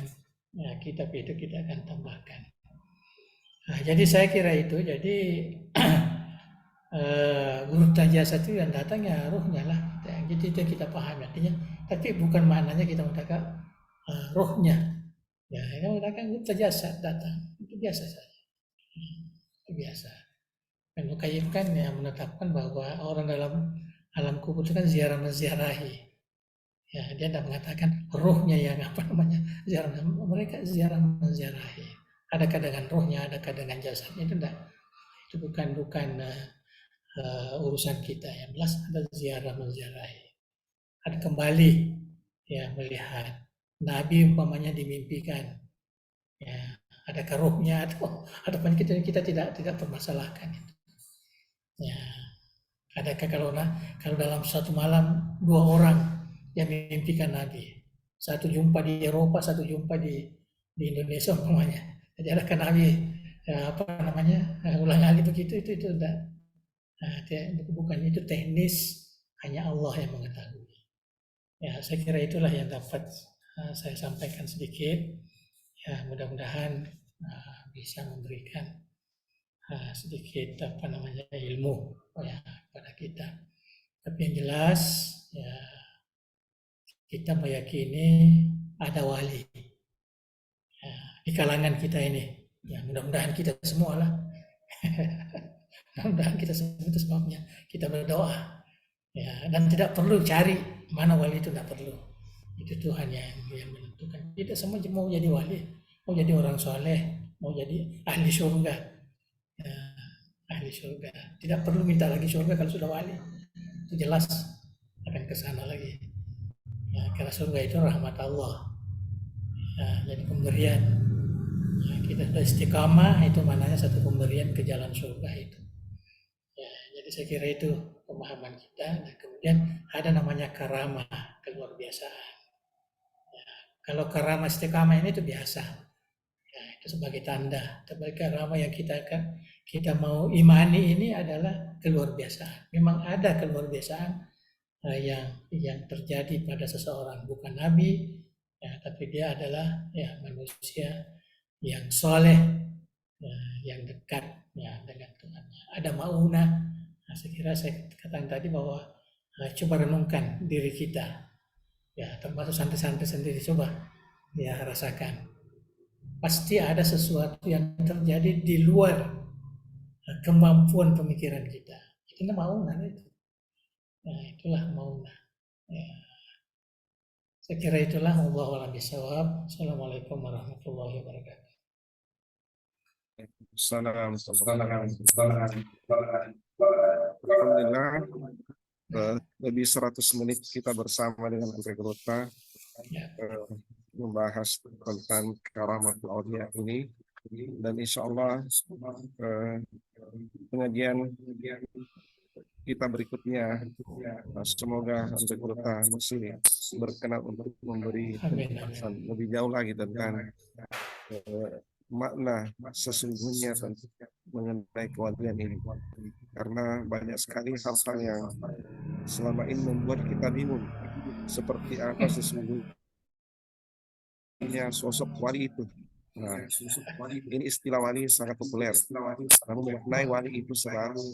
kitab itu kita akan tambahkan. Nah, jadi saya kira itu, jadi Guru Tajasat itu yang datang ya ruhnya lah. Jadi itu kita pahami artinya, tapi bukan maknanya kita mengatakan rohnya. Ya, ini mengatakan Guru Tajasat datang, itu biasa saja. Itu biasa. Dan Mukayyim kan yang menetapkan bahwa orang dalam alam kubur itu kan ziarah menziarahi. Ya, dia tidak mengatakan rohnya yang ziarah, mereka ziarah menziarahi. Adakah dengan rohnya, adakah dengan jasadnya, itu tidak. Itu bukan urusan kita. Yang jelas ada ziarah menziarahi. Ada kembali ya melihat Nabi umpamanya dimimpikan. Ya, adakah rohnya atau kita tidak permasalahkan itu. Ya, adakah kalau dalam satu malam 2 orang yang memimpikan Nabi, satu jumpa di Eropa, satu jumpa di Indonesia umpamanya, Ajarkan Nabi apa namanya ulang alik begitu itu enggak. Bukan itu teknis, hanya Allah yang mengetahui. Ya, saya kira itulah yang dapat saya sampaikan sedikit. Ya, mudah-mudahan bisa memberikan sedikit apa namanya ilmu ya pada kita. Tapi yang jelas ya kita meyakini ada wali ya, di kalangan kita ini. Ya, mudah-mudahan kita semua lah. Mudah-mudahan kita semua, itu sebabnya kita berdoa. Ya, dan tidak perlu cari mana wali, itu tidak perlu. Itu Tuhan yang menentukan. Kita semua mau jadi wali, mau jadi orang soleh, mau jadi ahli surga. Ya, ahli surga. Tidak perlu minta lagi surga kalau sudah wali. Itu jelas akan ke sana lagi. Ya, karena surga itu rahmat Allah. Ya, jadi pemberian. Ya, kita sudah istiqamah, itu maknanya satu pemberian ke jalan surga itu. Ya, jadi saya kira itu pemahaman kita. Dan kemudian ada namanya karamah, keluar biasaan. Ya, kalau karamah istiqamah ini itu biasa. Ya, itu sebagai tanda. Tapi karamah yang kita mau imani ini adalah keluar biasaan. Memang ada keluar biasaan yang terjadi pada seseorang, bukan nabi, ya, tapi dia adalah ya manusia yang soleh, ya, yang dekat ya dengan Tuhan. Ada maunah. Nah, saya kira saya katakan tadi bahwa coba renungkan diri kita, ya termasuk santri-santri sendiri, coba ya rasakan. Pasti ada sesuatu yang terjadi di luar kemampuan pemikiran kita. Itu maunah itu. Nah, itulah maunah. Ya. Saya kira itulah, wallahu a'lam bishawab. Assalamualaikum warahmatullahi wabarakatuh. Alhamdulillah, lebih 100 menit kita bersama dengan Andre Grota Ya. membahas tentang karamat aulia ini, dan insya Allah pengajian kita berikutnya semoga Andre Grota masih berkenan untuk memberi penjelasan lebih jauh lagi tentang makna sesungguhnya mengenai kewalian ini, karena banyak sekali hal-hal yang selama ini membuat kita bingung seperti apa sesungguhnya sosok wali itu. Nah, ini istilah wali sangat populer, namun mengenai wali itu selalu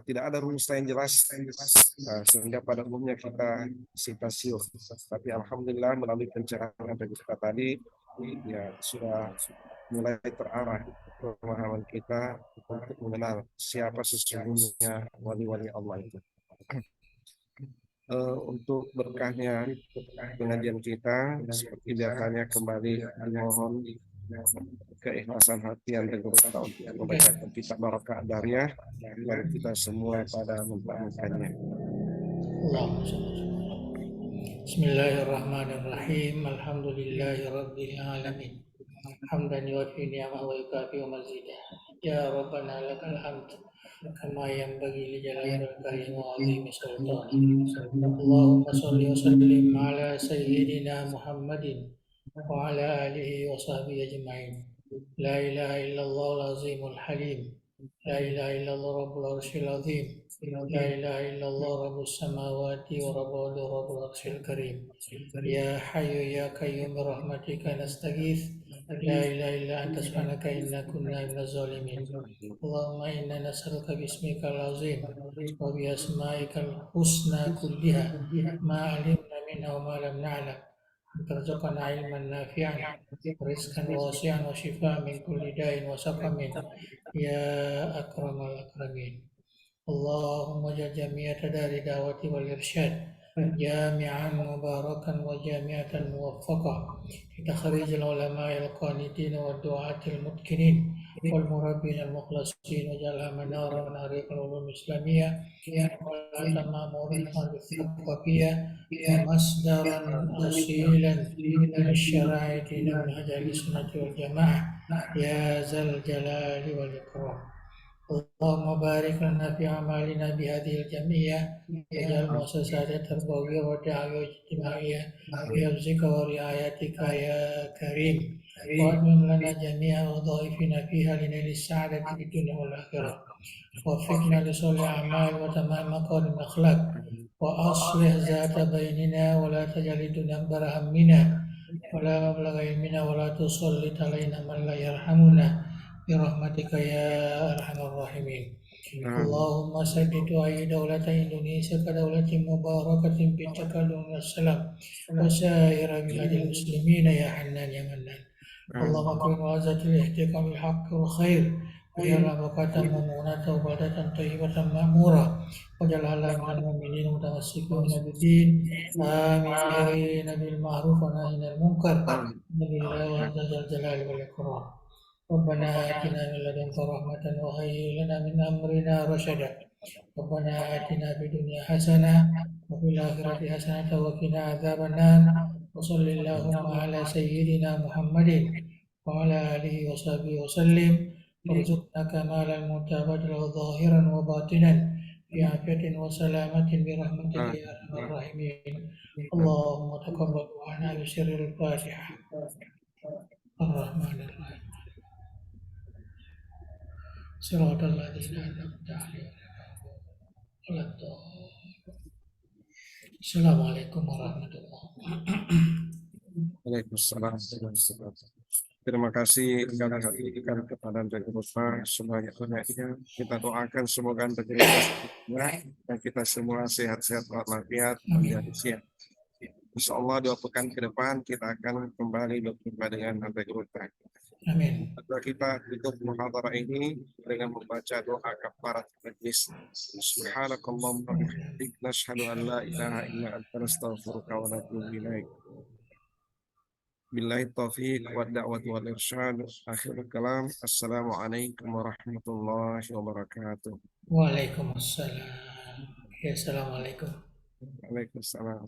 tidak ada rumus yang jelas, sehingga pada umumnya kita simpang siur. Tapi alhamdulillah melalui pencerahan dari kita tadi ya sudah mulai terarah pemahaman kita untuk mengenal siapa sesungguhnya wali-wali Allah itu. Untuk berkahnya pengajian kita seperti biasanya kembali dimohon keikhlasan hati yang tergolong untuk membacakan kitab Barakah Dariyah, lalu kita semua pada mempelajarinya. Bismillahirrahmanirrahim. Alhamdulillahirabbil alamin. Hamdan yuwafi ni'amahu wa yukafi mazidah. Ya Rabbana lakal hamd kama yanbaghi li jalali wajhika wa 'azimi sultanik. Allahumma shalli wa sallim ala sayyidina Muhammadin wa ala alihi wa sahbihi ajma'in. La ilaha illallah al-azimul halim. La ilaha illallah rabbul arsyil azim. La ilaha illallah rabbus samawati wa rabbul arsyil karim. Ya hayyu ya qayyum birahmatika nastaghith. La ilaha illa anta subhanaka inna kunna minaz zalimin. Allahumma inna nas'aluka bismika al-azim wa bi asma'ikal husna kulliha ma 'alimna minha wa ma lam na'lam. Tarzuqana ilman nafi'an, rizqan wasi'an wa shifaan min kulli da'in wa saqamin. Ya akramal akramin. Allahumma ja'al jami'ata dari da'wati wal irsyad jami'an mubarakan wa jami'atan muwaffaqah li takhrij al-ulama' al-qanitin wa du'atil mutqinin wal murabbin al-mukhlasin wa ja'alha manara min ariq al-ulum islamiyah wa la tamamurin al-thaqafiyah wa masdaran asilan min syara'ati minhaj al-sunnati wal jamaah ya zal jalali wal ikram. اللهم بارك لنا في أعمالنا بهذه الجمعية واجعل مؤسساتنا التربوية والدعوية الاجتماعية بحفظك ورعايتك يا كريم وأتمم لنا جميع وظائفنا فيها لنيل السعادة في الدنيا والآخرة وفقنا لصالح الأعمال وتمام مكارم الأخلاق وأصلح ذات بيننا ولا تجعل الدنيا أكبر همنا ولا مبلغ علمنا ولا تسلط علينا من لا يرحمنا برحمتك يا أرحم الراحمين اللهم سدد وأيد دولة إندونيسيا كدولة مباركة بالتكلم والسلام وسائر بلاد المسلمين يا حنان يا منان اللهم اكرم وعزة الاحتكام بالحق والخير واجعلها بقاة ممونة وبلدة طيبة مأمورة واجعلها من المؤمنين المتمسكين بالدين آمرين بالمعروف وناهين عن المنكر بالله عز الجلال والإكرام ربنا آتنا من لدنك رحمة وهيئ لنا من أمرنا رشدا ربنا آتنا في الدنيا حسنة وفي الآخرة حسنة وقنا عذاب النار وصل اللهم على سيدنا محمد وعلى آله وصحبه وسلم وارزقنا كمال المتابعة له ظاهرا وباطنا في عافية وسلامة برحمتك يا أرحم الراحمين اللهم تقبل دعانا بسر الفاتحة الرحمن الرحيم صراط الذين أنعمت عليهم غير الضالين Assalamualaikum warahmatullahi wabarakatuh. Waalaikumsalam. Terima kasih rekan hatikan kepada Jakarta sebanyak-banyaknya. Kita doakan semoga integritas dan kita semua sehat-sehat walafiat dan sihat. Insya Allah 2 pekan ke depan kita akan kembali berjumpa dengan Jakarta. Amin. Maka kita tutup muhadharah ini dengan membaca doa kafarat majlis. Subhanakallahumma wa bihamdika nashhadu an la ilaha illa anta nastaghfiruka wa natubu ilaik. Billahi taufiq wa da'wat wal irsyad. Akhirul kalam. Assalamualaikum warahmatullahi wabarakatuh. Waalaikumsalam. Ya, assalamualaikum. Waalaikumsalam.